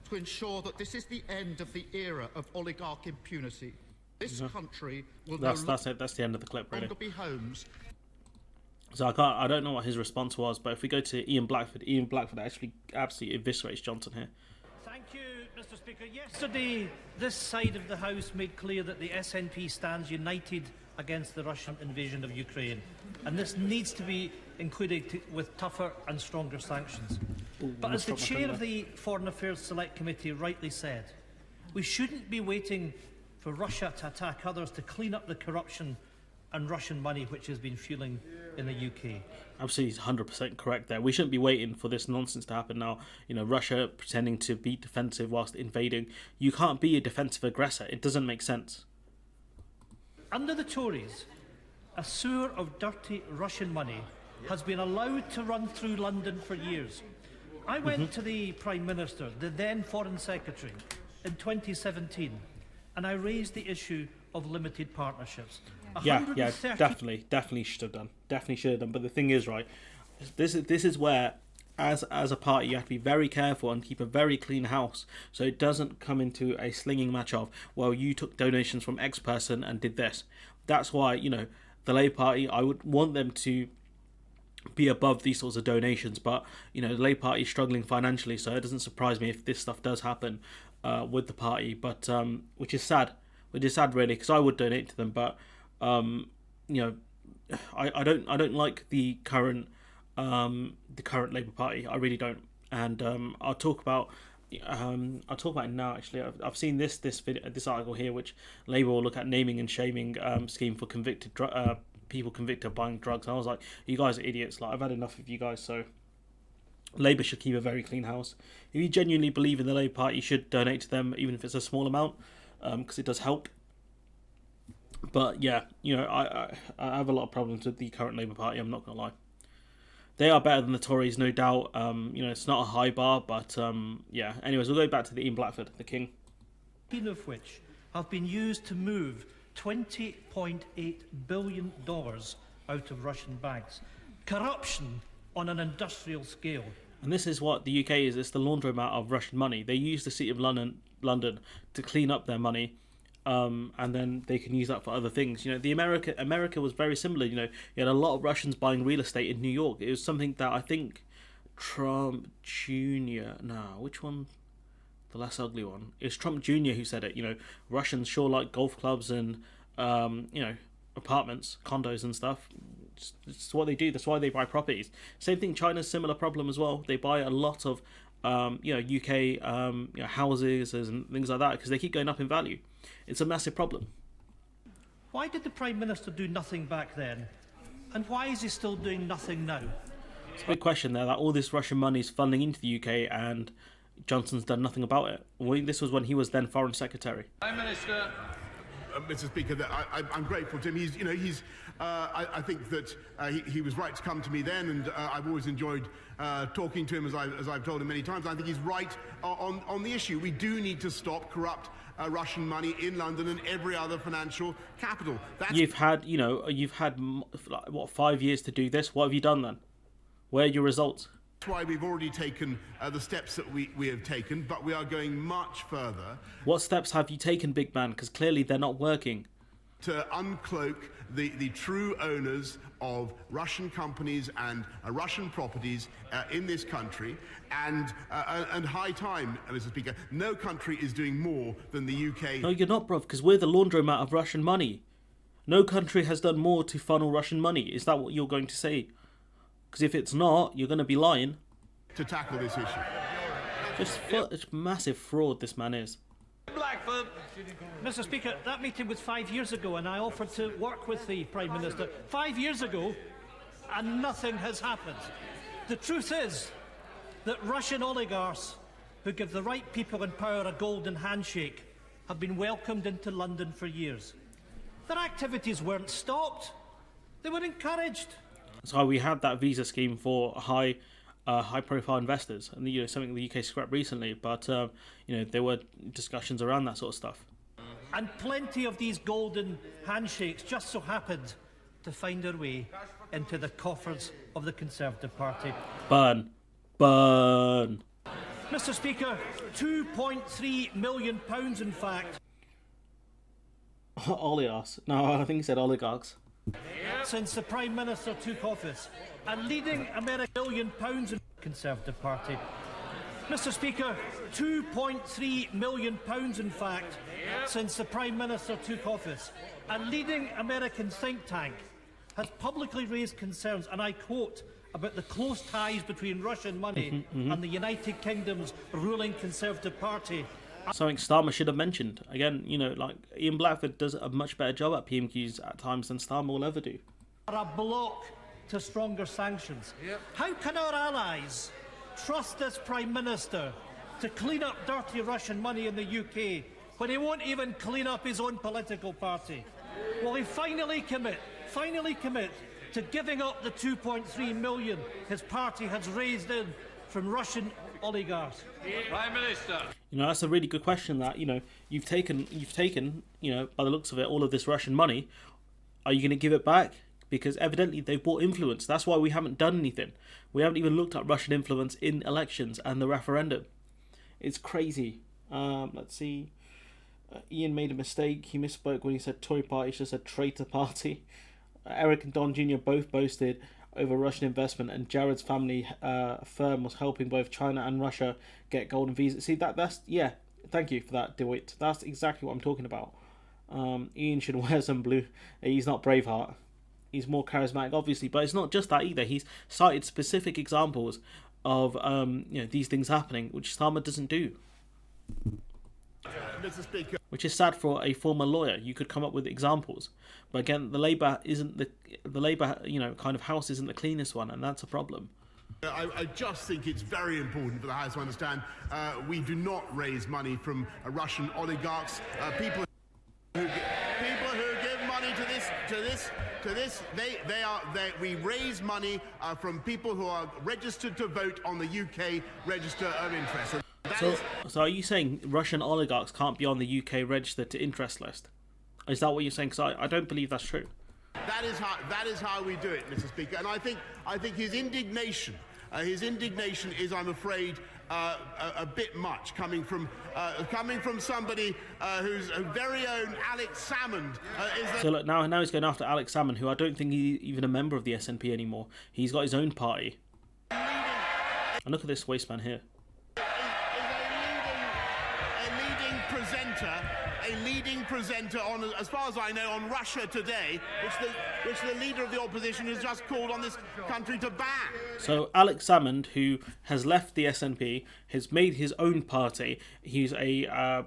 to ensure that this is the end of the era of oligarch impunity? This country will That's it. That's the end of the clip, really. be homes. So I don't know what his response was, but if we go to Ian Blackford actually absolutely eviscerates Johnson here. Thank you, Mr. Speaker. Yesterday, this side of the House made clear that the SNP stands united against the Russian invasion of Ukraine, and this needs to be included with tougher and stronger sanctions. But as the chair of the Foreign Affairs Select Committee rightly said, we shouldn't be waiting for Russia to attack others to clean up the corruption and Russian money which has been fueling in the UK. Absolutely, 100% correct there. We shouldn't be waiting for this nonsense to happen now. Russia pretending to be defensive whilst invading. You can't be a defensive aggressor. It doesn't make sense. Under the Tories, a sewer of dirty Russian money has been allowed to run through London for years. I went to the Prime Minister, the then Foreign Secretary, in 2017, and I raised the issue of limited partnerships. Yeah, definitely should have done. Definitely should have done. But the thing is, right, this is where, as a party, you have to be very careful and keep a very clean house, so it doesn't come into a slinging match of, well, you took donations from X person and did this. That's why, you know, the Labour Party, I would want them to be above these sorts of donations, but you know, the Labour Party is struggling financially, so it doesn't surprise me if this stuff does happen with the party. But which is sad really, because I would donate to them, but you know, I don't like the current Labour Party. I really don't, and I'll talk about it now. Actually, I've seen this article here, which Labour will look at naming and shaming scheme for convicted people convicted of buying drugs. And I was like, you guys are idiots. Like, I've had enough of you guys. So Labour should keep a very clean house. If you genuinely believe in the Labour Party, you should donate to them, even if it's a small amount, because it does help. But yeah, you know, I have a lot of problems with the current Labour Party, I'm not gonna lie. They are better than the Tories, no doubt. You know, it's not a high bar, but yeah. Anyways, we'll go back to the Ian Blackford, the King. Of which have been used to move $20.8 billion out of Russian banks. Corruption on an industrial scale. And this is what the UK is. It's the laundromat of Russian money. They use the City of London to clean up their money, and then they can use that for other things. You know, America was very similar. You know, you had a lot of Russians buying real estate in New York. It was something that I think Trump Jr. No, which one? The less ugly one. It's Trump Jr. who said it. You know, Russians sure like golf clubs and you know, apartments, condos and stuff. It's what they do. That's why they buy properties. Same thing. China's similar problem as well. They buy a lot of you know, UK you know, houses and things like that because they keep going up in value. It's a massive problem. Why did the Prime Minister do nothing back then, and why is he still doing nothing now? It's a big question there. That all this Russian money is funding into the UK and Johnson's done nothing about it. This was when he was then Foreign Secretary. Prime Minister. Mr. Speaker, I'm grateful to him. I think that he was right to come to me then, and I've always enjoyed talking to him, as I've told him many times. I think he's right on the issue. We do need to stop corrupt Russian money in London and every other financial capital. You've had what, 5 years to do this? What have you done then? Where are your results? That's why we've already taken the steps that we have taken, but we are going much further. What steps have you taken, big man? Because clearly they're not working. To uncloak the true owners of Russian companies and Russian properties in this country, and high time, Mr. Speaker. No country is doing more than the UK. No, you're not, bruv, because we're the laundromat of Russian money. No country has done more to funnel Russian money. Is that what you're going to say? Because if it's not, you're going to be lying. To tackle this issue. It's massive fraud this man is. Blackford. Mr. Speaker, that meeting was 5 years ago, and I offered to work with the Prime Minister 5 years ago, and nothing has happened. The truth is that Russian oligarchs who give the right people in power a golden handshake have been welcomed into London for years. Their activities weren't stopped, they were encouraged. So we had that visa scheme for high-profile investors, and you know, something the UK scrapped recently. But you know, there were discussions around that sort of stuff. And plenty of these golden handshakes just so happened to find their way into the coffers of the Conservative Party. Burn, burn. Mr. Speaker, £2.3 million, in fact. Oligarchs? No, I think he said oligarchs. Since the Prime Minister took office, a leading American £1 million in the Conservative Party. Mr. Speaker, £2.3 million, in fact, since the Prime Minister took office. A leading American think tank has publicly raised concerns, and I quote, about the close ties between Russian money and the United Kingdom's ruling Conservative Party. Something Starmer should have mentioned. Again, you know, like, Ian Blackford does a much better job at PMQs at times than Starmer will ever do. A block to stronger sanctions. Yep. How can our allies trust this Prime Minister to clean up dirty Russian money in the UK when he won't even clean up his own political party? Will he finally commit finally commit to giving up the 2.3 million his party has raised in from Russian oligarchs? Prime Minister. You know, that's a really good question. That, you know, you've taken, you know, by the looks of it, all of this Russian money. Are you going to give it back? Because evidently they've bought influence. That's why we haven't done anything. We haven't even looked at Russian influence in elections and the referendum. It's crazy. Let's see. Ian made a mistake. He misspoke when he said Tory party. He should have said traitor party. Eric and Don Jr. both boasted over Russian investment, and Jared's family firm was helping both China and Russia get golden visas. See, that's yeah. Thank you for that, DeWitt. That's exactly what I'm talking about. Ian should wear some blue. He's not Braveheart. He's more charismatic, obviously, but it's not just that either. He's cited specific examples of you know, these things happening, which Starmer doesn't do. Mr. Speaker. Which is sad for a former lawyer. You could come up with examples, but again, the Labour isn't the Labour, you know, kind of house isn't the cleanest one, and that's a problem. I just think it's very important for the House to understand we do not raise money from Russian oligarchs, people who give money to this. We raise money from people who are registered to vote on the UK Register of Interest. So are you saying Russian oligarchs can't be on the UK Register to Interest list? Is that what you're saying? Because I don't believe that's true. That is how we do it, Mr. Speaker. And I think his indignation is, I'm afraid, a bit much coming from somebody whose very own Alex Salmond is. So look, now he's going after Alex Salmond, who I don't think he's even a member of the SNP anymore. He's got his own party. And look at this waste man here. A leading presenter on, as far as I know, on Russia Today, which the leader of the opposition has just called on this country to ban. So Alex Salmond, who has left the SNP, has made his own party. He's a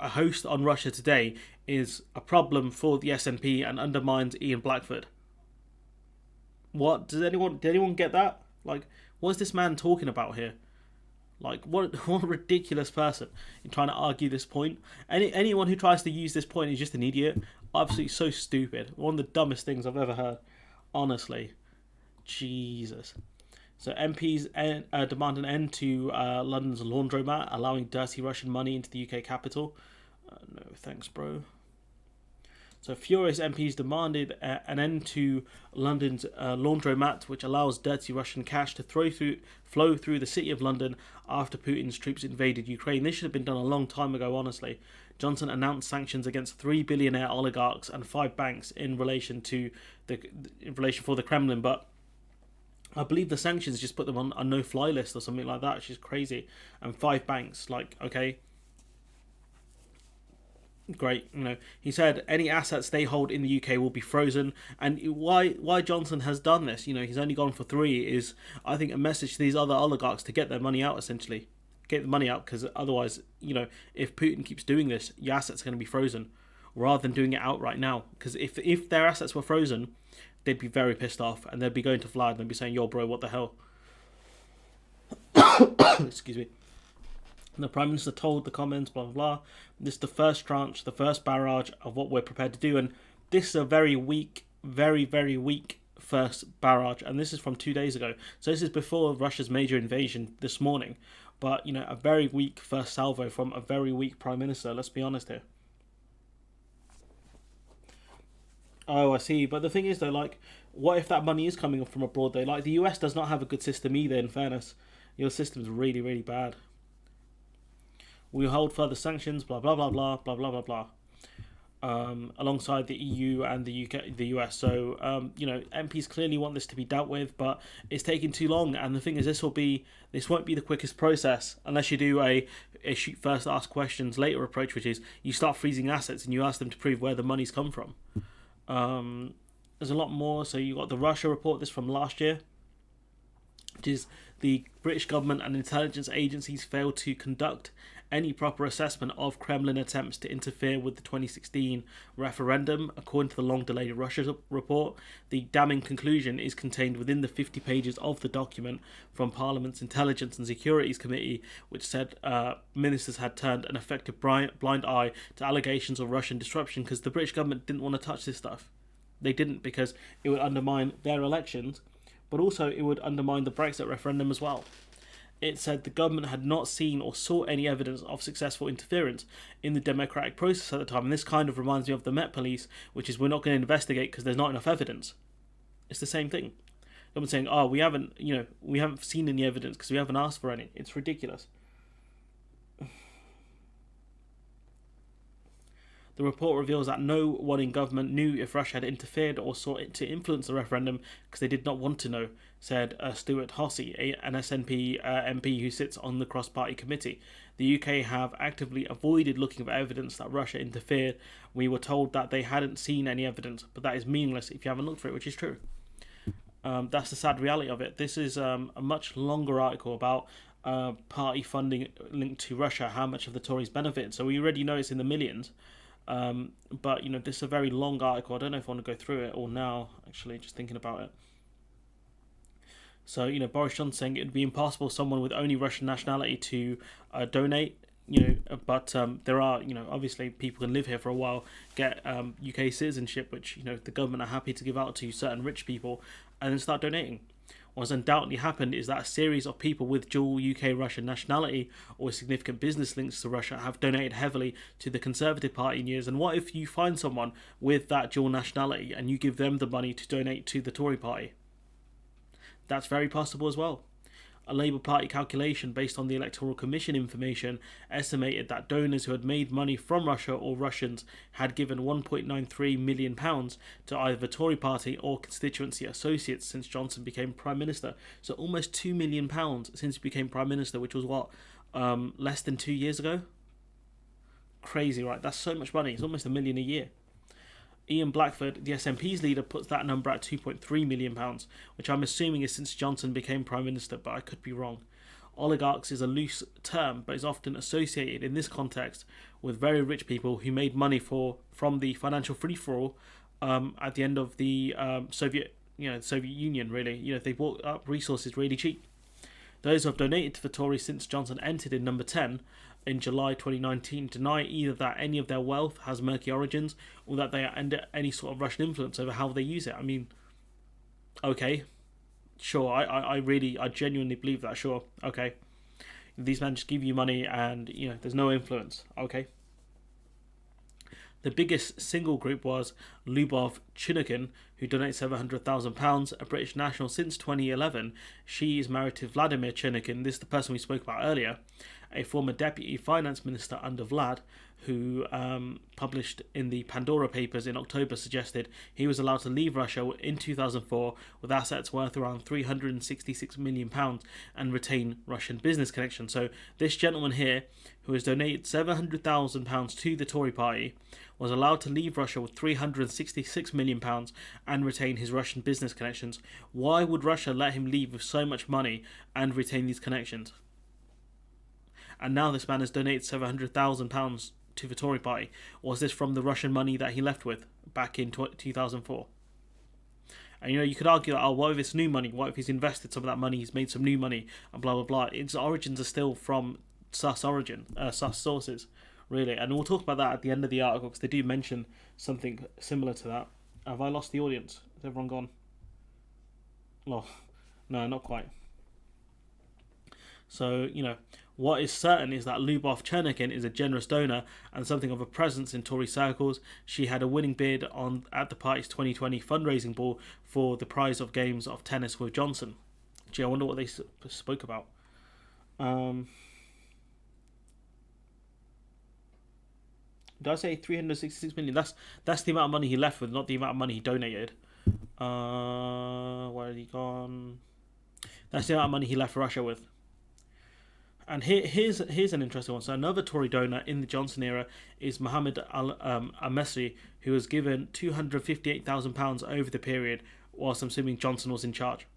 host on Russia Today, is a problem for the SNP and undermines Ian Blackford. What did anyone get that? Like, what is this man talking about here? Like, what a ridiculous person in trying to argue this point. Anyone who tries to use this point is just an idiot. Absolutely so stupid. One of the dumbest things I've ever heard. Honestly. Jesus. So MPs demand an end to London's laundromat, allowing dirty Russian money into the UK capital. No, thanks, bro. So furious MPs demanded an end to London's laundromat, which allows dirty Russian cash to flow through the city of London after Putin's troops invaded Ukraine. This should have been done a long time ago, honestly. Johnson announced sanctions against 3 billionaire oligarchs and 5 banks in relation for the Kremlin, but I believe the sanctions just put them on a no-fly list or something like that, which is crazy. And 5 banks, like, okay. Great, you know, he said any assets they hold in the UK will be frozen, and why Johnson has done this, you know, he's only gone for 3, is I think a message to these other oligarchs to get their money out, essentially. Get the money out, because otherwise, you know, if Putin keeps doing this, your assets are going to be frozen, rather than doing it outright now. Because if their assets were frozen, they'd be very pissed off, and they'd be going to Vlad and they'd be saying, yo bro, what the hell. Excuse me. The Prime Minister told the Commons, blah, blah, blah, this is the first tranche, the first barrage of what we're prepared to do. And this is a very weak, very, very weak first barrage. And this is from 2 days ago. So this is before Russia's major invasion this morning. But, you know, a very weak first salvo from a very weak Prime Minister. Let's be honest here. Oh, I see. But the thing is, though, like, what if that money is coming from abroad, though? Like, the US does not have a good system either, in fairness. Your system is really, really bad. We hold further sanctions, blah, blah, blah, blah, blah, blah, blah, blah, alongside the EU and the UK, the US. So, you know, MPs clearly want this to be dealt with, but it's taking too long. And the thing is, this won't be the quickest process unless you do a shoot first, ask questions later approach, which is you start freezing assets and you ask them to prove where the money's come from. There's a lot more. So you got the Russia report, this from last year, which is the British government and intelligence agencies failed to conduct any proper assessment of Kremlin attempts to interfere with the 2016 referendum. According to the long-delayed Russia report, the damning conclusion is contained within the 50 pages of the document from Parliament's Intelligence and Securities Committee, which said ministers had turned an effective blind eye to allegations of Russian disruption because the British government didn't want to touch this stuff. They didn't, because it would undermine their elections, but also it would undermine the Brexit referendum as well. It said the government had not seen or saw any evidence of successful interference in the democratic process at the time. And this kind of reminds me of the Met Police, which is, we're not going to investigate because there's not enough evidence. It's the same thing. The government saying, oh, we haven't seen any evidence because we haven't asked for any. It's ridiculous. The report reveals that no one in government knew if Russia had interfered or sought to influence the referendum because they did not want to know, said Stuart Hossey, an SNP MP who sits on the cross-party committee. The UK have actively avoided looking for evidence that Russia interfered. We were told that they hadn't seen any evidence, but that is meaningless if you haven't looked for it, which is true. That's the sad reality of it. This is a much longer article about party funding linked to Russia, how much of the Tories benefited. So we already know it's in the millions. But this is a very long article. I don't know if I want to go through it all now, actually, just thinking about it. So Boris Johnson saying it would be impossible for someone with only Russian nationality to donate, but there are, obviously people can live here for a while, get UK citizenship, which the government are happy to give out to certain rich people, and then start donating. What's undoubtedly happened is that a series of people with dual UK-Russian nationality or significant business links to Russia have donated heavily to the Conservative Party in years. And what if you find someone with that dual nationality and you give them the money to donate to the Tory Party? That's very possible as well. A Labour Party calculation based on the Electoral Commission information estimated that donors who had made money from Russia or Russians had given £1.93 million to either the Tory Party or constituency associates since Johnson became Prime Minister. So almost £2 million since he became Prime Minister, which was less than 2 years ago? Crazy, right? That's so much money. It's almost £1 million a year. Ian Blackford, the SNP's leader, puts that number at £2.3 million, which I'm assuming is since Johnson became Prime Minister, but I could be wrong. Oligarchs is a loose term, but is often associated in this context with very rich people who made money from the financial free-for-all at the end of the Soviet Union, really. They bought up resources really cheap. Those who have donated to the Tories since Johnson entered in number 10 in July 2019 deny either that any of their wealth has murky origins or that they are under any sort of Russian influence over how they use it. I mean, okay, sure, I genuinely believe that, sure, okay. These men just give you money and, there's no influence, okay. The biggest single group was Lyubov Chunikin, who donated £700,000, a British national since 2011. She is married to Vladimir Chunikin. This is the person we spoke about earlier, a former deputy finance minister under Vlad, who published in the Pandora Papers in October suggested he was allowed to leave Russia in 2004 with assets worth around £366 million and retain Russian business connections. So this gentleman here, who has donated £700,000 to the Tory party, was allowed to leave Russia with £366 million and retain his Russian business connections. Why would Russia let him leave with so much money and retain these connections? And now this man has donated £700,000 to the Tory party. Was this from the Russian money that he left with back in 2004? And you could argue that, what if it's new money? What if he's invested some of that money, he's made some new money, and blah, blah, blah. Its origins are still from sus sources, really. And we'll talk about that at the end of the article, because they do mention something similar to that. Have I lost the audience? Is everyone gone? Oh, no, not quite. So, what is certain is that Lyubov Chunikin is a generous donor and something of a presence in Tory circles. She had a winning bid at the party's 2020 fundraising ball for the prize of games of tennis with Johnson. Gee, I wonder what they spoke about. Did I say 366 million? That's the amount of money he left with, not the amount of money he donated. Where had he gone? That's the amount of money he left Russia with. And here's an interesting one. So another Tory donor in the Johnson era is Mohammed Al-Mesri, who was given £258,000 over the period whilst I'm assuming Johnson was in charge.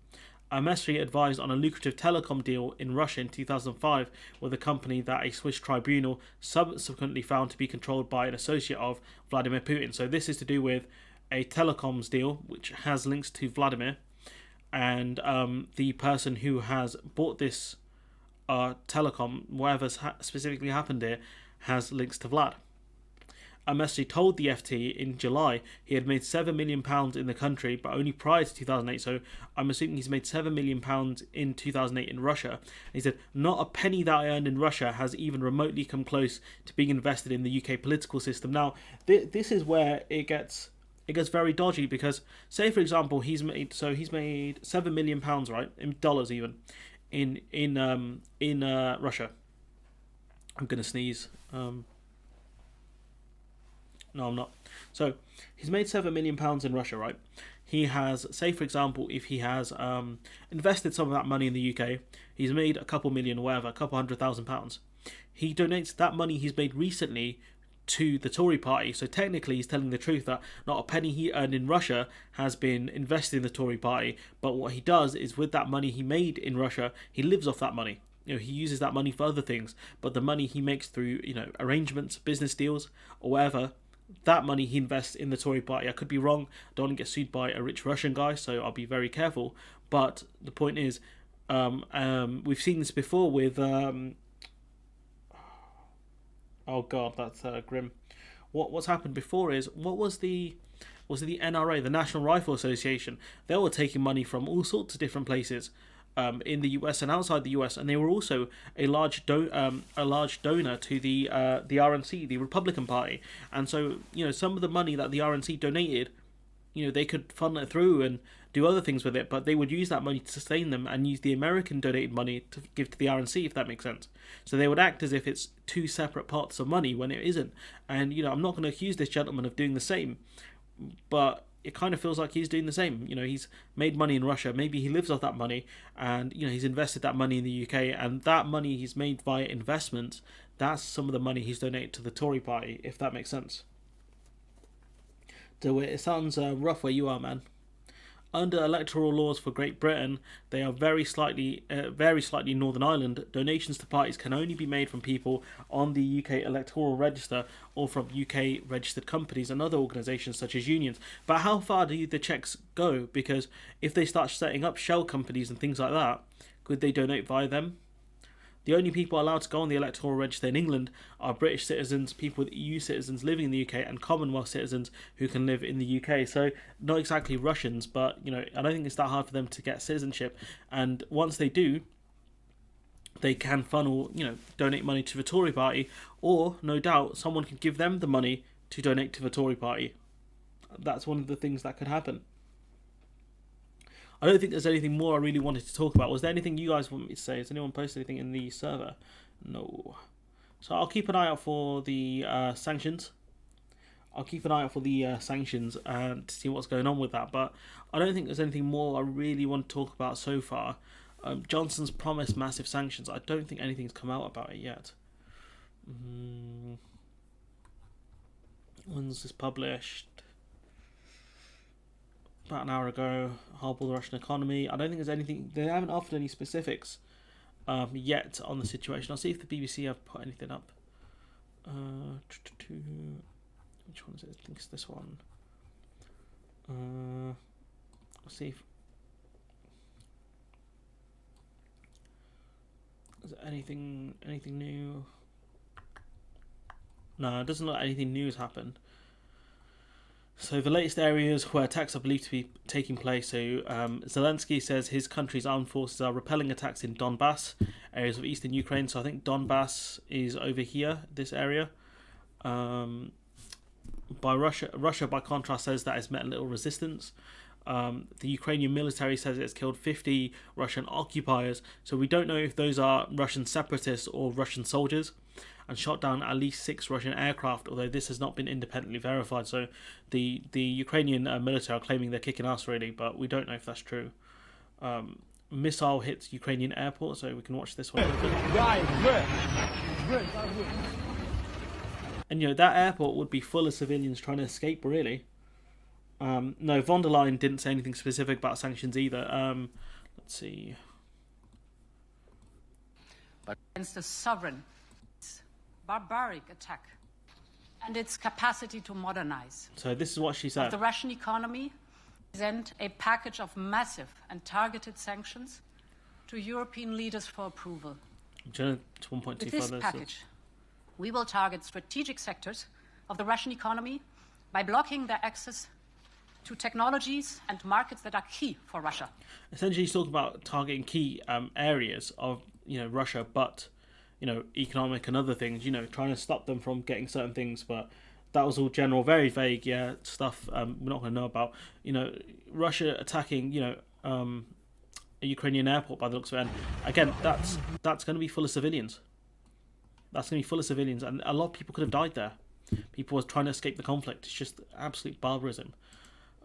Al-Mesri advised on a lucrative telecom deal in Russia in 2005 with a company that a Swiss tribunal subsequently found to be controlled by an associate of Vladimir Putin. So this is to do with a telecoms deal which has links to Vladimir, and the person who has bought this telecom, whatever's specifically happened here, has links to Vlad. actually told the FT in July he had made £7 million in the country, but only prior to 2008. So I'm assuming he's made £7 million in 2008 in Russia. And he said, not a penny that I earned in Russia has even remotely come close to being invested in the UK political system. Now, this is where it gets very dodgy, because say for example he's made £7 million, right, in dollars even, in Russia. I'm gonna sneeze. No, I'm not. So he's made £7 million in Russia, right? He has, say for example, if he has invested some of that money in the UK, he's made a couple million, or whatever, a couple £100,000. He donates that money he's made recently to the Tory party. So technically he's telling the truth that not a penny he earned in Russia has been invested in the Tory party, but what he does is with that money he made in Russia, he lives off that money. You know, he uses that money for other things, but the money he makes through, you know, arrangements, business deals, or whatever, that money he invests in the Tory party. I could be wrong. I don't want to get sued by a rich Russian guy, so I'll be very careful. But the point is, we've seen this before with oh god, that's grim. What's happened before is, was it the NRA, the National Rifle Association? They were taking money from all sorts of different places in the US and outside the US, and they were also a large donor to the RNC, the Republican Party. And so, you know, some of the money that the RNC donated, you know, they could funnel it through and do other things with it, but they would use that money to sustain them and use the American donated money to give to the RNC, if that makes sense. So they would act as if it's two separate pots of money when it isn't. And, you know, I'm not going to accuse this gentleman of doing the same, but it kind of feels like he's doing the same. You know, he's made money in Russia. Maybe he lives off that money, and, you know, he's invested that money in the UK, and that money he's made via investments, that's some of the money he's donated to the Tory party, if that makes sense. So it sounds rough where you are, man. Under electoral laws for Great Britain, they are very slightly Northern Ireland, donations to parties can only be made from people on the UK electoral register or from UK registered companies and other organisations such as unions. But how far do the checks go? Because if they start setting up shell companies and things like that, could they donate via them? The only people allowed to go on the electoral register in England are British citizens, people with EU citizens living in the UK, and Commonwealth citizens who can live in the UK. So not exactly Russians, but, you know, I don't think it's that hard for them to get citizenship. And once they do, they can funnel, you know, donate money to the Tory party, or no doubt someone can give them the money to donate to the Tory party. That's one of the things that could happen. I don't think there's anything more I really wanted to talk about. Was there anything you guys want me to say? Has anyone posted anything in the server? No. So I'll keep an eye out for the sanctions. And to see what's going on with that. But I don't think there's anything more I really want to talk about so far. Johnson's promised massive sanctions. I don't think anything's come out about it yet. When's this published? About an hour ago. Hobble the Russian economy. I don't think there's anything. They haven't offered any specifics yet on the situation. I'll see if the BBC have put anything up. Which one is it? I think it's this one. I'll see if is there anything new. No, it doesn't look like anything new has happened. So the latest areas where attacks are believed to be taking place. So Zelensky says his country's armed forces are repelling attacks in Donbass, areas of eastern Ukraine. So I think Donbass is over here, this area. By Russia, by contrast, says that it's met little resistance. The Ukrainian military says it's killed 50 Russian occupiers. So we don't know if those are Russian separatists or Russian soldiers, and shot down at least 6 Russian aircraft, although this has not been independently verified. So the Ukrainian military are claiming they're kicking ass, really, but we don't know if that's true. Missile hits Ukrainian airport, so we can watch this one. And, you know, that airport would be full of civilians trying to escape, really. No, von der Leyen didn't say anything specific about sanctions either. Let's see. Against a sovereign, barbaric attack and its capacity to modernize. So this is what she said. The Russian economy present a package of massive and targeted sanctions to European leaders for approval. It's 1.25. With this package, we will target strategic sectors of the Russian economy by blocking their access to technologies and markets that are key for Russia. Essentially, he's talking about targeting key areas of Russia, but economic and other things. Trying to stop them from getting certain things, but that was all general, very vague, stuff we're not going to know about. Russia attacking, a Ukrainian airport by the looks of it. And again, that's going to be full of civilians. That's going to be full of civilians, and a lot of people could have died there. People were trying to escape the conflict. It's just absolute barbarism.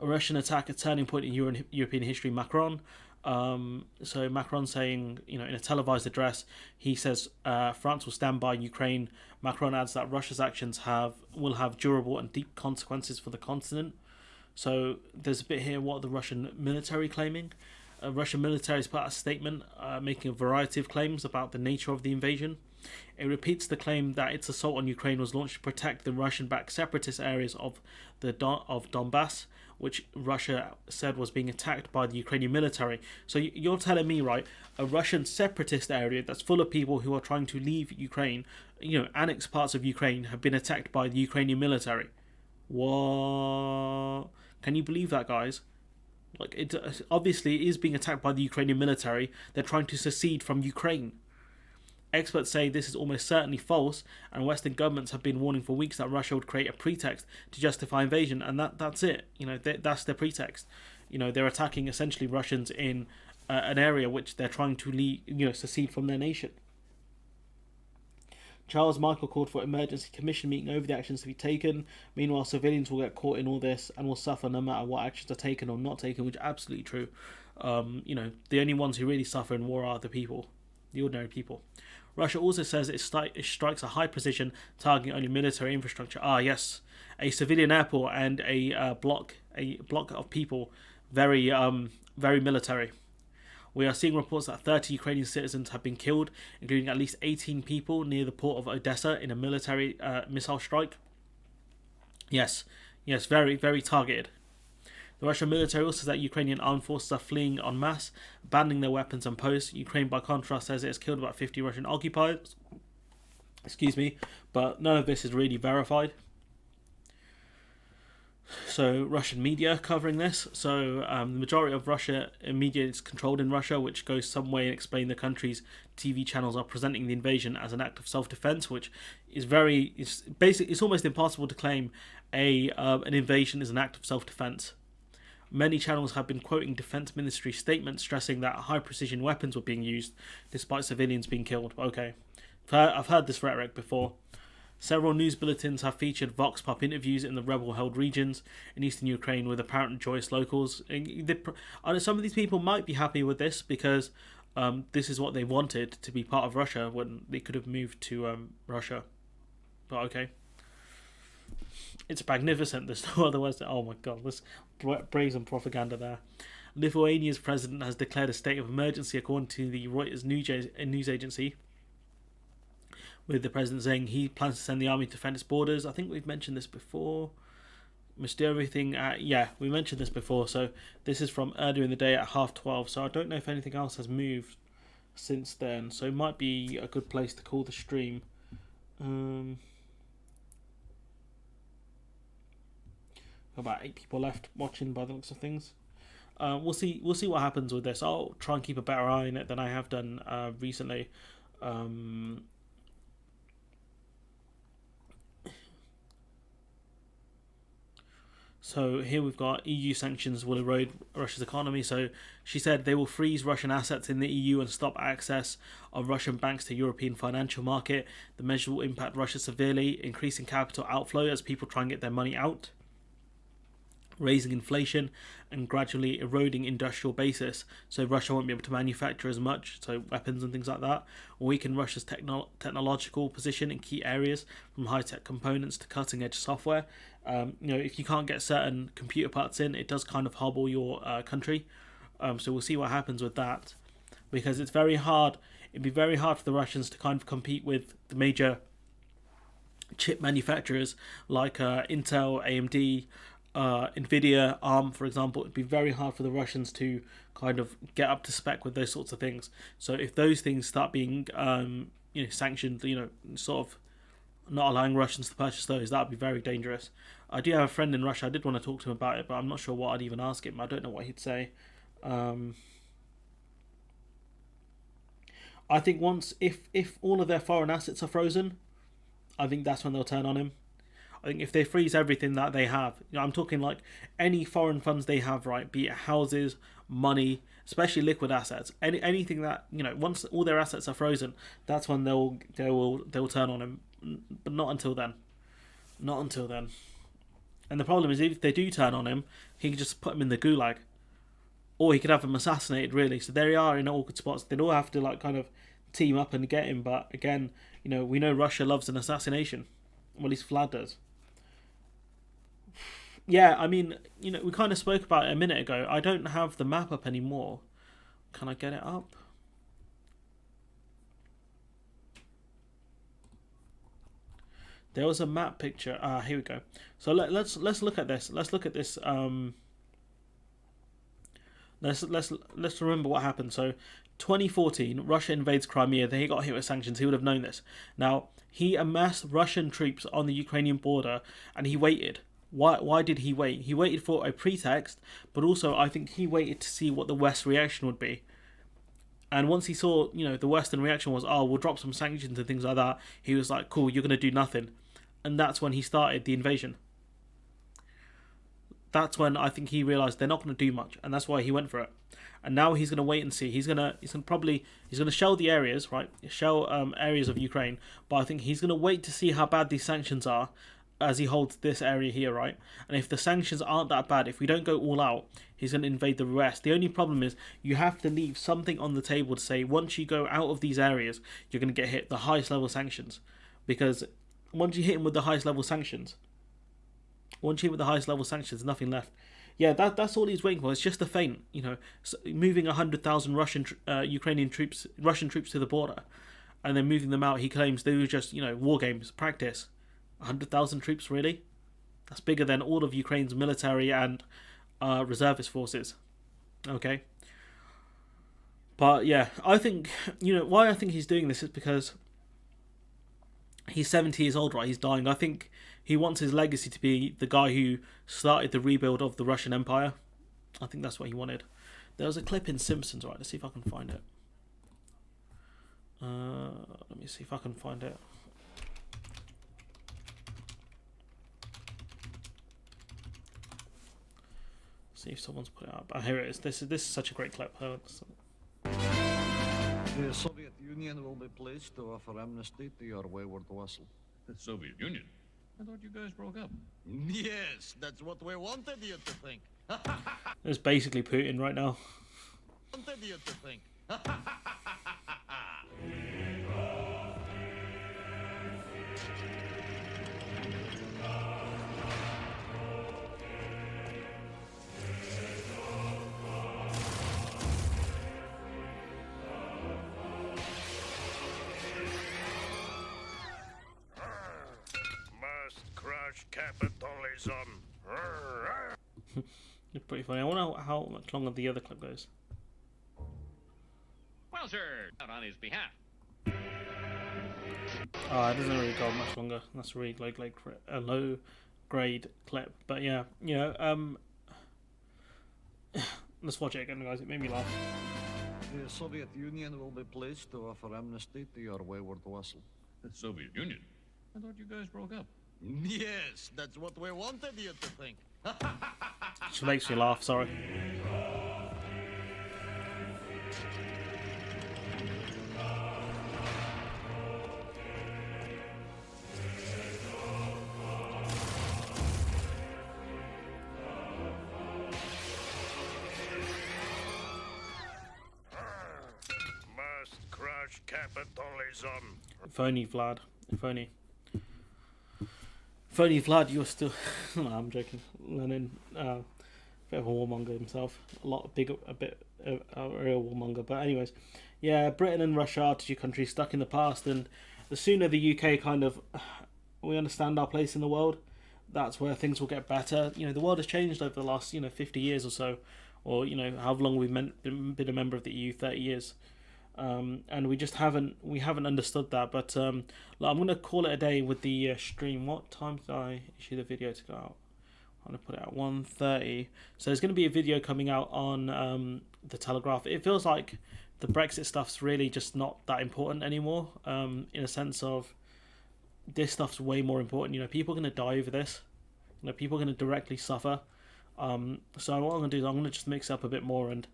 A Russian attack, a turning point in European history. Macron. So Macron saying, in a televised address, he says France will stand by Ukraine. Macron adds that Russia's actions will have durable and deep consequences for the continent. So there's a bit here what the Russian military claiming. Russian military has put out a statement making a variety of claims about the nature of the invasion. It repeats the claim that its assault on Ukraine was launched to protect the Russian-backed separatist areas of Donbass, which Russia said was being attacked by the Ukrainian military. So you're telling me, right, a Russian separatist area that's full of people who are trying to leave Ukraine, annex parts of Ukraine, have been attacked by the Ukrainian military? What? Can you believe that, guys? Like, it obviously is being attacked by the Ukrainian military. They're trying to secede from Ukraine. Experts say this is almost certainly false, and Western governments have been warning for weeks that Russia would create a pretext to justify invasion, and that's it. That's their pretext. They're attacking essentially Russians in an area which they're trying to secede from their nation. Charles Michael called for emergency commission meeting over the actions to be taken. Meanwhile, civilians will get caught in all this and will suffer no matter what actions are taken or not taken, which is absolutely true. The only ones who really suffer in war are the people, the ordinary people. Russia also says it strikes a high precision, targeting only military infrastructure. Yes, a civilian airport and a block of people, very military. We are seeing reports that 30 Ukrainian citizens have been killed, including at least 18 people near the port of Odessa in a military missile strike. Yes, very, very targeted. The Russian military also says that Ukrainian armed forces are fleeing en masse, abandoning their weapons and posts. Ukraine, by contrast, says it has killed about 50 Russian occupiers. But none of this is really verified. So Russian media covering this. So the majority of Russia media is controlled in Russia, which goes some way in explaining the country's TV channels are presenting the invasion as an act of self-defense, which is it's almost impossible to claim an invasion is an act of self-defense. Many channels have been quoting Defense Ministry statements stressing that high-precision weapons were being used, despite civilians being killed. Okay, I've heard this rhetoric before. Several news bulletins have featured Vox Pop interviews in the rebel-held regions in eastern Ukraine with apparent joyous locals. Some of these people might be happy with this because this is what they wanted, to be part of Russia when they could have moved to Russia. But okay. It's magnificent. There's no other words. Oh my god, this brazen propaganda there. Lithuania's president has declared a state of emergency, according to the Reuters news agency, with the president saying he plans to send the army to defend its borders. I think we've mentioned this before. Must do everything. We mentioned this before. So this is from earlier in the day at 12:30. So I don't know if anything else has moved since then. So it might be a good place to call the stream. About 8 people left watching by the looks of things. We'll see what happens with this. I'll try and keep a better eye on it than I have done recently. So here we've got EU sanctions will erode Russia's economy. So she said they will freeze Russian assets in the EU and stop access of Russian banks to European financial market. The measure will impact Russia severely, increasing capital outflow as people try and get their money out, raising inflation and gradually eroding industrial basis, so Russia won't be able to manufacture as much, so weapons and things like that, or weaken Russia's technological position in key areas, from high-tech components to cutting-edge software. If you can't get certain computer parts in, it does kind of hobble your country. So we'll see what happens with that, because it's very hard. It'd be very hard for the Russians to kind of compete with the major chip manufacturers like Intel, AMD, Nvidia, ARM, for example. It'd be very hard for the Russians to kind of get up to spec with those sorts of things. So if those things start being sanctioned, sort of, not allowing Russians to purchase those. That would be very dangerous. I do have a friend in Russia. I did want to talk to him about it, but I'm not sure what I'd even ask him. I don't know what he'd say. I think once, if all of their foreign assets are frozen, I think that's when they'll turn on him. I think if they freeze everything that they have, I'm talking like any foreign funds they have, right? Be it houses, money, especially liquid assets, anything that, once all their assets are frozen, that's when they'll turn on him. But not until then. Not until then. And the problem is, if they do turn on him, he can just put him in the gulag, or he could have him assassinated. Really, so there they are in awkward spots. They'd all have to kind of team up and get him. But again, we know Russia loves an assassination. Well, at least Vlad does. Yeah, I mean, we kind of spoke about it a minute ago. I don't have the map up anymore. Can I get it up? There was a map picture. Here we go. So let's look at this. Let's look at this. Let's remember what happened. So, 2014, Russia invades Crimea. They got hit with sanctions. He would have known this. Now, he amassed Russian troops on the Ukrainian border, and he waited. Why did he wait? He waited for a pretext, but also I think he waited to see what the West's reaction would be. And once he saw, the Western reaction was, we'll drop some sanctions and things like that, he was like, cool, you're going to do nothing. And that's when he started the invasion. That's when I think he realised they're not going to do much, and that's why he went for it. And now he's going to wait and see. He's going to shell the areas, right? Shell areas of Ukraine, but I think he's going to wait to see how bad these sanctions are as he holds this area here, right? And if the sanctions aren't that bad, if we don't go all out, he's going to invade the rest. The only problem is you have to leave something on the table to say, once you go out of these areas, you're going to get hit the highest level sanctions. Because once you hit him with the highest level sanctions, there's nothing left. Yeah, that's all he's waiting for. It's just a feint, moving 100,000 Russian troops to the border, and then moving them out. He claims they were just, war games, practice. 100,000 troops, really? That's bigger than all of Ukraine's military and reservist forces. Okay. But yeah, I think, why I think he's doing this is because he's 70 years old, right? He's dying. I think he wants his legacy to be the guy who started the rebuild of the Russian Empire. I think that's what he wanted. There was a clip in Simpsons, right? Let's see if I can find it. Let me see if I can find it. See if someone's put it up. Here it is. This is such a great clip. The Soviet Union will be pleased to offer amnesty to your wayward vassal. The Soviet Union? I thought you guys broke up. Yes, that's what we wanted you to think. It's basically Putin right now. Wanted you to think. Capitalism. It's pretty funny. I wonder how much longer the other clip goes. Well, sir, out on his behalf. It doesn't really go much longer. That's a really a low grade clip. But yeah, let's watch it again, guys. It made me laugh. The Soviet Union will be pleased to offer amnesty to your wayward vassal. The Soviet Union? I thought you guys broke up. Yes, that's what we wanted you to think. She makes me laugh, sorry. Must crush capitalism. If only, Vlad. If only. If only Vlad, you're still... No, I'm joking. Lenin, a bit of a warmonger himself. A bit a real warmonger. But anyways, yeah, Britain and Russia are two countries stuck in the past, and the sooner the UK we understand our place in the world, that's where things will get better. The world has changed over the last, 50 years or so, or, how long we've been a member of the EU, 30 years. and we just haven't understood that. But I'm gonna call it a day with the stream. What time did I issue the video to go out? I'm gonna put it at 1:30. So there's gonna be a video coming out on the Telegraph. It feels like the Brexit stuff's really just not that important anymore. In a sense of this stuff's way more important. You know, people are gonna die over this. You know, people are gonna directly suffer. So what I'm gonna do is I'm gonna just mix up a bit more and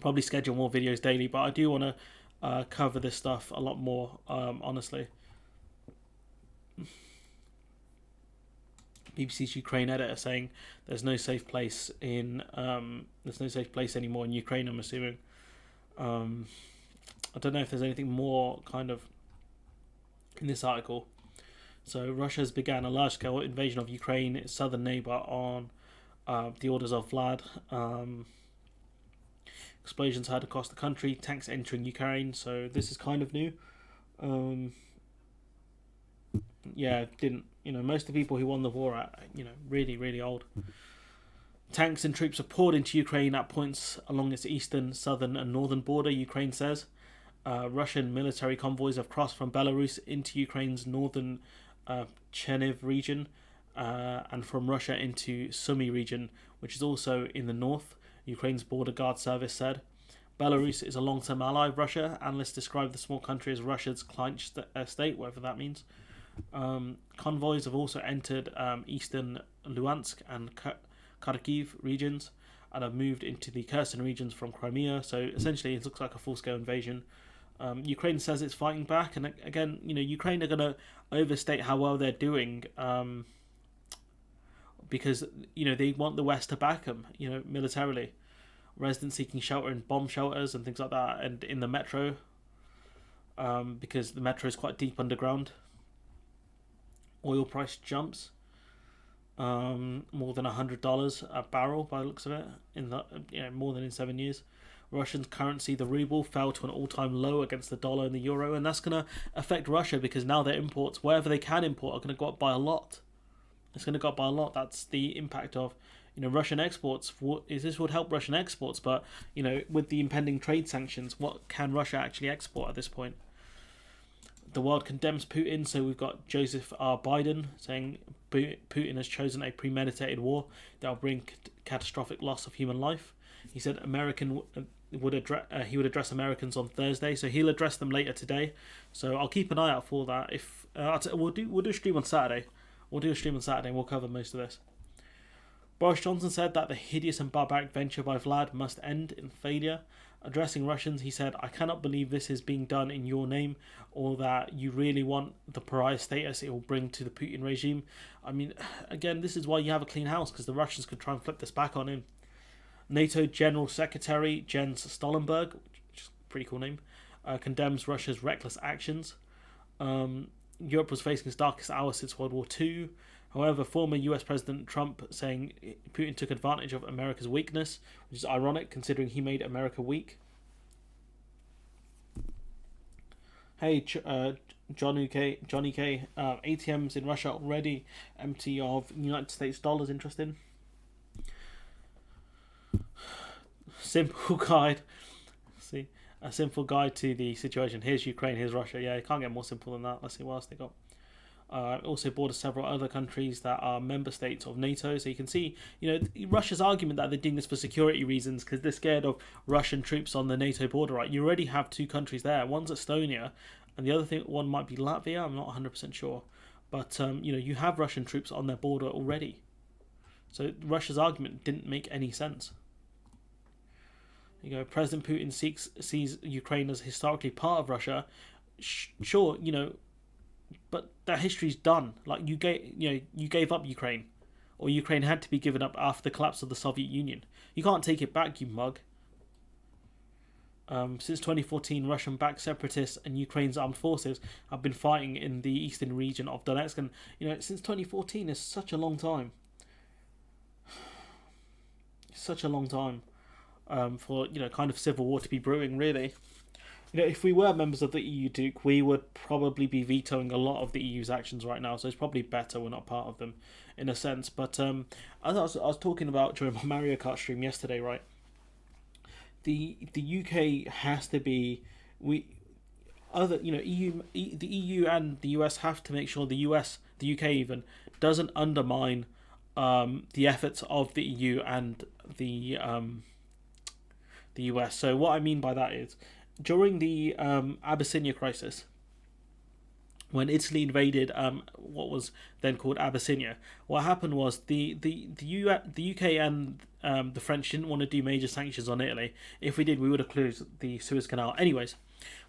probably schedule more videos daily, but I do want to cover this stuff a lot more, honestly. BBC's Ukraine editor saying there's no safe place anymore in Ukraine, I'm assuming. I don't know if there's anything more kind of in this article. So Russia has begun a large-scale invasion of Ukraine, its southern neighbour, on the orders of Vlad. Explosions heard across the country, tanks entering Ukraine, so this is kind of new. Most of the people who won the war are, really, really old. Tanks and troops have poured into Ukraine at points along its eastern, southern and northern border, Ukraine says. Russian military convoys have crossed from Belarus into Ukraine's northern Cherniv region and from Russia into Sumy region, which is also in the north, Ukraine's border guard service said. Belarus is a long-term ally of Russia. Analysts describe the small country as Russia's client state, whatever that means. Convoys have also entered eastern Luhansk and Kharkiv regions and have moved into the Kherson regions from Crimea. So essentially it looks like a full-scale invasion. Ukraine says it's fighting back, and again, Ukraine are going to overstate how well they're doing because they want the West to back them, militarily. Residents seeking shelter in bomb shelters and things like that, and in the metro, because the metro is quite deep underground. Oil price jumps more than $100 a barrel by the looks of it, more than in 7 years. Russian currency, the ruble, fell to an all-time low against the dollar and the euro, and that's going to affect Russia because now their imports, wherever they can import, are going to go up by a lot. It's going to go up by a lot. That's the impact of Russian exports. This would help Russian exports, but with the impending trade sanctions, what can Russia actually export at this point? The world condemns Putin, so we've got Joseph R. Biden saying Putin has chosen a premeditated war that will bring catastrophic loss of human life. He said he would address Americans on Thursday, so he'll address them later today. So I'll keep an eye out for that. If we'll do a stream on Saturday. We'll do a stream on Saturday and we'll cover most of this. Boris Johnson said that the hideous and barbaric venture by Vlad must end in failure. Addressing Russians, he said, "I cannot believe this is being done in your name, or that you really want the pariah status it will bring to the Putin regime." I mean, again, this is why you have a clean house, because the Russians could try and flip this back on him. NATO General Secretary Jens Stoltenberg, which is a pretty cool name, condemns Russia's reckless actions. Europe was facing its darkest hour since World War II. However, former US President Trump saying Putin took advantage of America's weakness, which is ironic considering he made America weak. Hey, Johnny K. ATMs in Russia already empty of United States dollars. Interesting. Simple guide. See, a simple guide to the situation. Here's Ukraine, here's Russia. Yeah, you can't get more simple than that. Let's see what else they got. Also borders several other countries that are member states of NATO. So you can see, Russia's argument that they're doing this for security reasons because they're scared of Russian troops on the NATO border, right? You already have two countries there. One's Estonia, and the other one might be Latvia. I'm not 100% sure. But, you have Russian troops on their border already. So Russia's argument didn't make any sense. President Putin sees Ukraine as historically part of Russia. Sure, but that history's done. Like you gave up Ukraine, or Ukraine had to be given up after the collapse of the Soviet Union. You can't take it back, you mug. Since 2014, Russian-backed separatists and Ukraine's armed forces have been fighting in the eastern region of Donetsk, and since 2014 is such a long time. Such a long time for kind of civil war to be brewing, really. If we were members of the EU, Duke, we would probably be vetoing a lot of the EU's actions right now, so it's probably better we're not part of them, in a sense. But as I was talking about during my Mario Kart stream yesterday, right? the UK has to be the EU and the US have to make sure the UK even doesn't undermine the efforts of the EU and the US. So what I mean by that is during the Abyssinia crisis, when Italy invaded what was then called Abyssinia, what happened was the UK and the French didn't want to do major sanctions on Italy. If we did, we would have closed the Suez Canal. Anyways,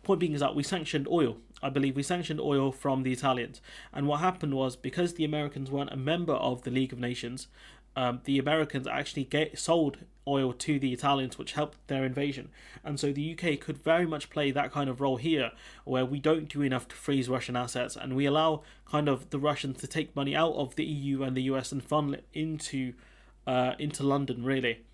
point being is that we sanctioned oil. I believe we sanctioned oil from the Italians. And what happened was, because the Americans weren't a member of the League of Nations, the Americans actually sold oil to the Italians, which helped their invasion. And so the UK could very much play that kind of role here, where we don't do enough to freeze Russian assets, and we allow kind of the Russians to take money out of the EU and the US and funnel it into London, really.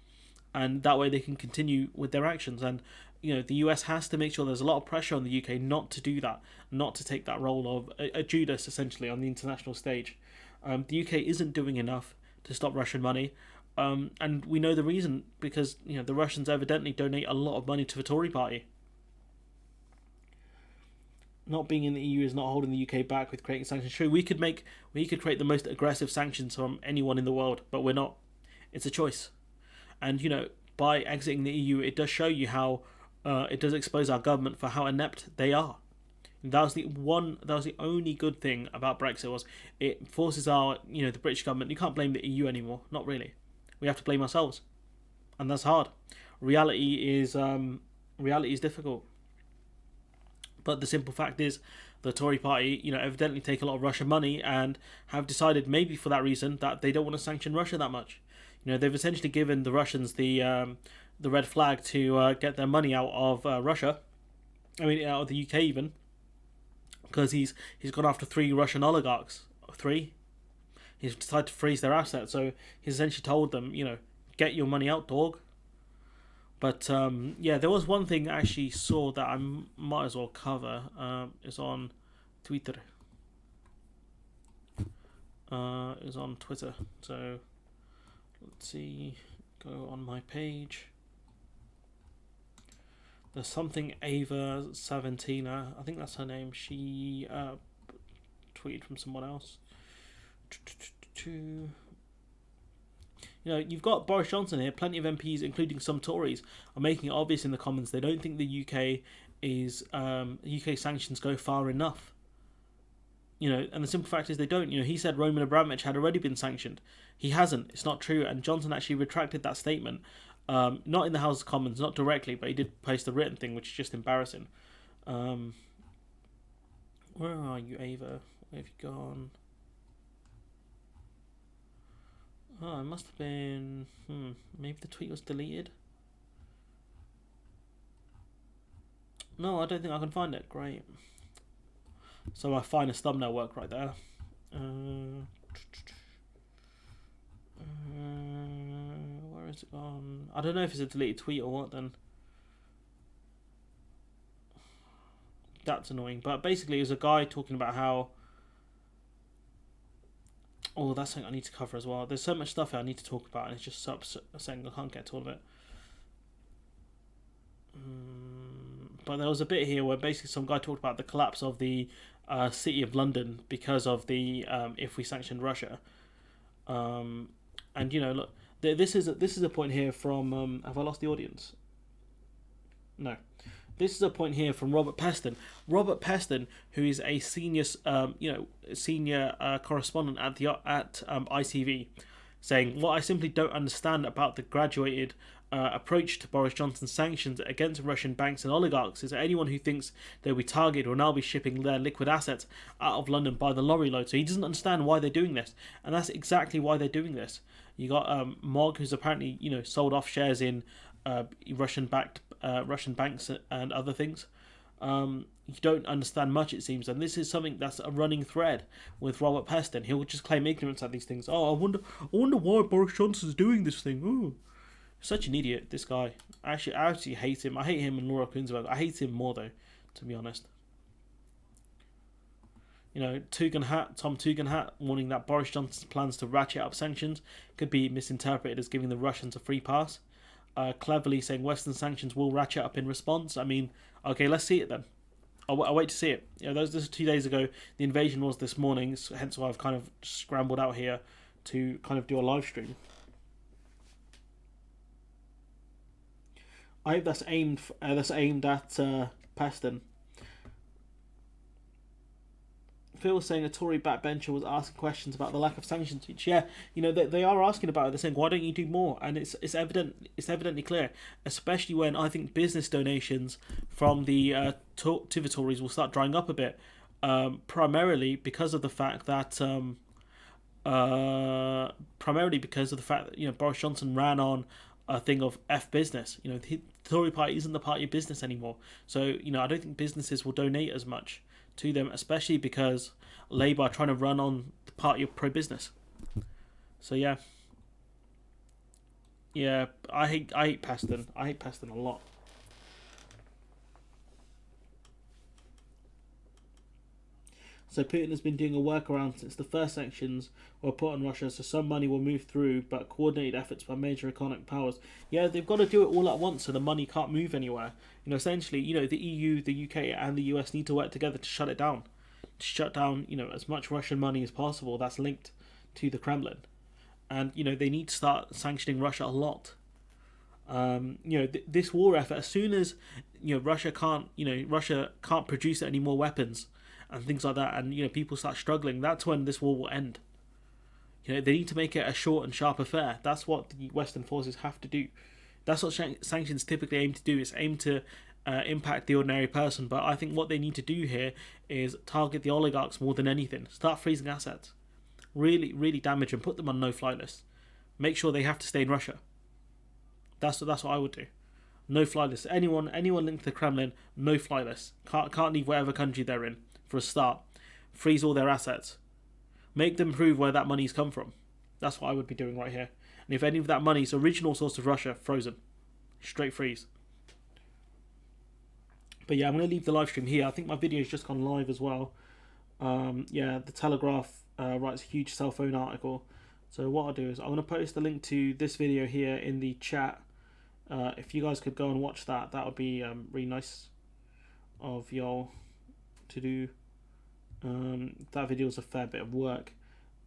And that way they can continue with their actions. And the US has to make sure there's a lot of pressure on the UK not to do that, not to take that role of a Judas, essentially, on the international stage. The UK isn't doing enough to stop Russian money, and we know the reason, because the Russians evidently donate a lot of money to the Tory party. Not being in the EU is not holding the UK back with creating sanctions. True, we could create the most aggressive sanctions from anyone in the world, but we're not. It's a choice, and by exiting the EU, it does show you how it does expose our government for how inept they are. That was the only good thing about Brexit, was it forces our, the British government. You can't blame the EU anymore. Not really. We have to blame ourselves, and that's hard. Reality is difficult. But the simple fact is, the Tory party, evidently take a lot of Russian money and have decided, maybe for that reason, that they don't want to sanction Russia that much. They've essentially given the Russians the red flag to get their money out of Russia. I mean, out of the UK even. Because he's gone after 3 Russian oligarchs. 3? He's decided to freeze their assets. So he's essentially told them, get your money out, dog. But there was one thing I actually saw that I might as well cover. It's on Twitter. It's on Twitter. So let's see. Go on my page. There's something Ava Saventina, I think that's her name. She tweeted from someone else. You've got Boris Johnson here. Plenty of MPs, including some Tories, are making it obvious in the Commons they don't think the UK sanctions go far enough. And the simple fact is they don't. He said Roman Abramovich had already been sanctioned. He hasn't. It's not true. And Johnson actually retracted that statement. Not in the House of Commons, not directly, but he did post a written thing, which is just embarrassing. Where are you, Ava? Where have you gone? Oh, it must have been... maybe the tweet was deleted? No, I don't think I can find it. Great. So my finest thumbnail work right there. Where is it gone? I don't know if it's a deleted tweet or what then. That's annoying. But basically, it was a guy talking about how... Oh, that's something I need to cover as well. There's so much stuff I need to talk about, and it's just so upsetting I can't get to all of it. But there was a bit here where basically some guy talked about the collapse of the city of London because of the if we sanctioned Russia. And look, this is a point here from. Have I lost the audience? No. This is a point here from Robert Peston. Robert Peston, who is a senior correspondent at ITV, saying, "What I simply don't understand about the graduated approach to Boris Johnson's sanctions against Russian banks and oligarchs is that anyone who thinks they'll be targeted will now be shipping their liquid assets out of London by the lorry load." So he doesn't understand why they're doing this, and that's exactly why they're doing this. You got Mog, who's apparently sold off shares in Russian banks and other things. You don't understand much, it seems, and this is something that's a running thread with Robert Peston. He'll just claim ignorance at these things. Oh, I wonder why Boris Johnson's doing this thing. Ooh. Such an idiot, this guy. I actually hate him. I hate him and Laura Kunzberg. I hate him more, though, to be honest. Tom Tugendhat, warning that Boris Johnson's plans to ratchet up sanctions could be misinterpreted as giving the Russians a free pass. cleverly saying Western sanctions will ratchet up in response. I mean, okay, let's see it then. I'll wait to see it. You know, this was 2 days ago. The invasion was this morning, so hence why I've kind of scrambled out here to kind of do a live stream. I hope that's aimed at Paston. Phil was saying a Tory backbencher was asking questions about the lack of sanctions. Yeah, you know, they are asking about it. They're saying, why don't you do more? And it's evidently clear, especially when I think business donations from the to the Tories will start drying up a bit, primarily because of the fact that you know, Boris Johnson ran on a thing of F business. You know, the Tory party isn't the party of business anymore. So, you know, I don't think businesses will donate as much to them, especially because Labour are trying to run on the party of pro-business. So yeah, I hate Paston. I hate Paston a lot. So Putin has been doing a workaround since the first sanctions were put on Russia, so some money will move through, but coordinated efforts by major economic powers. Yeah, they've got to do it all at once so the money can't move anywhere. You know, essentially, you know, the EU, the UK and the US need to work together to shut it down. To shut down, you know, as much Russian money as possible that's linked to the Kremlin. And, you know, they need to start sanctioning Russia a lot. You know, this war effort, as soon as, you know, Russia can't produce any more weapons and things like that, and, you know, people start struggling, that's when this war will end. You know, they need to make it a short and sharp affair. That's what the Western forces have to do. That's what sanctions typically aim to do, is aim to impact the ordinary person. But I think what they need to do here is target the oligarchs more than anything. Start freezing assets. Really, really damage them. Put them on no-fly list. Make sure they have to stay in Russia. That's what I would do. No-fly list. Anyone linked to the Kremlin, no-fly list. Can't leave whatever country they're in. For a start, freeze all their assets. Make them prove where that money's come from. That's what I would be doing right here. And if any of that money's original source of Russia, frozen. Straight freeze. But yeah, I'm going to leave the live stream here. I think my video's just gone live as well. Yeah, the Telegraph writes a huge cell phone article. So what I'll do is I'm going to post a link to this video here in the chat. If you guys could go and watch that, that would be really nice of y'all to do. That video is a fair bit of work.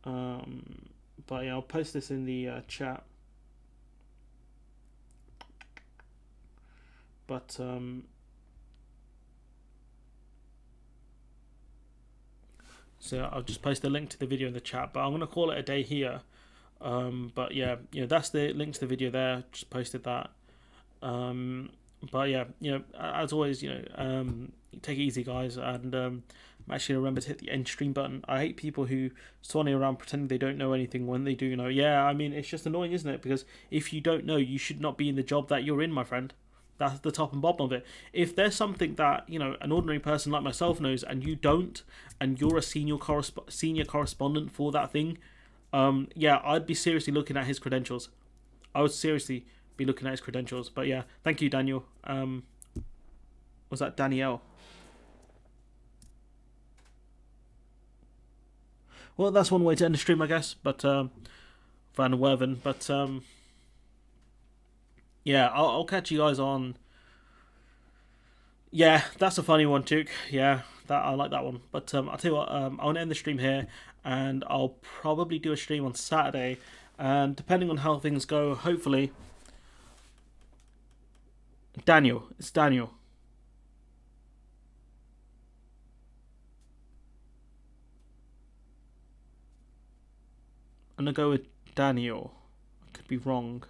But yeah, I'll post this in the chat. But so I'll just post a link to the video in the chat, but I'm going to call it a day here. But yeah, you know, that's the link to the video there. Just posted that. But yeah, you know, as always, you know, take it easy, guys, and I'm actually remember to hit the end stream button. I hate people who swanny around pretending they don't know anything when they do know. Yeah, I mean, it's just annoying, isn't it? Because if you don't know, you should not be in the job that you're in, my friend. That's the top and bottom of it. If there's something that, you know, an ordinary person like myself knows and you don't, and you're a senior correspondent for that thing, yeah, I'd be seriously looking at his credentials. I would seriously be looking at his credentials. But yeah, thank you, Daniel. Was that Danielle? Well, that's one way to end the stream, I guess. But Van Werven. But yeah, I'll catch you guys on. Yeah, that's a funny one, Duke. Yeah, that I like that one. But I'll tell you what, I want to end the stream here, and I'll probably do a stream on Saturday. And depending on how things go, hopefully, Daniel. It's Daniel. I'm going to go with Daniel. I could be wrong.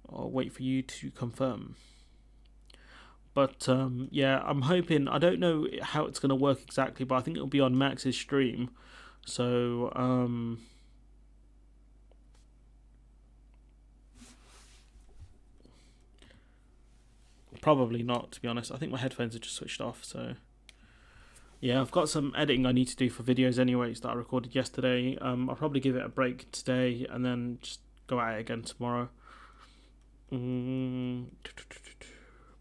I'll wait for you to confirm. But yeah, I'm hoping, I don't know how it's going to work exactly, but I think it'll be on Max's stream. So, probably not, to be honest. I think my headphones are just switched off, so yeah, I've got some editing I need to do for videos anyways that I recorded yesterday. I'll probably give it a break today and then just go at it again tomorrow.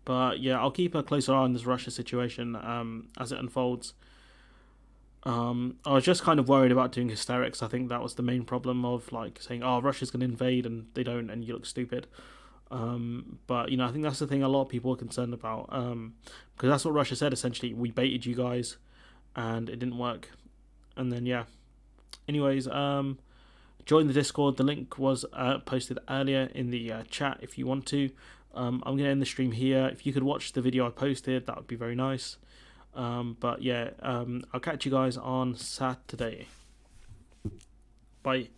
But yeah, I'll keep a closer eye on this Russia situation as it unfolds. I was just kind of worried about doing hysterics. I think that was the main problem of like saying, oh, Russia's going to invade and they don't and you look stupid. But, you know, I think that's the thing a lot of people are concerned about, because that's what Russia said, essentially. We baited you guys, and it didn't work. And then, yeah. Anyways, join the Discord. The link was posted earlier in the chat if you want to. I'm going to end the stream here. If you could watch the video I posted, that would be very nice. But, yeah, I'll catch you guys on Saturday. Bye.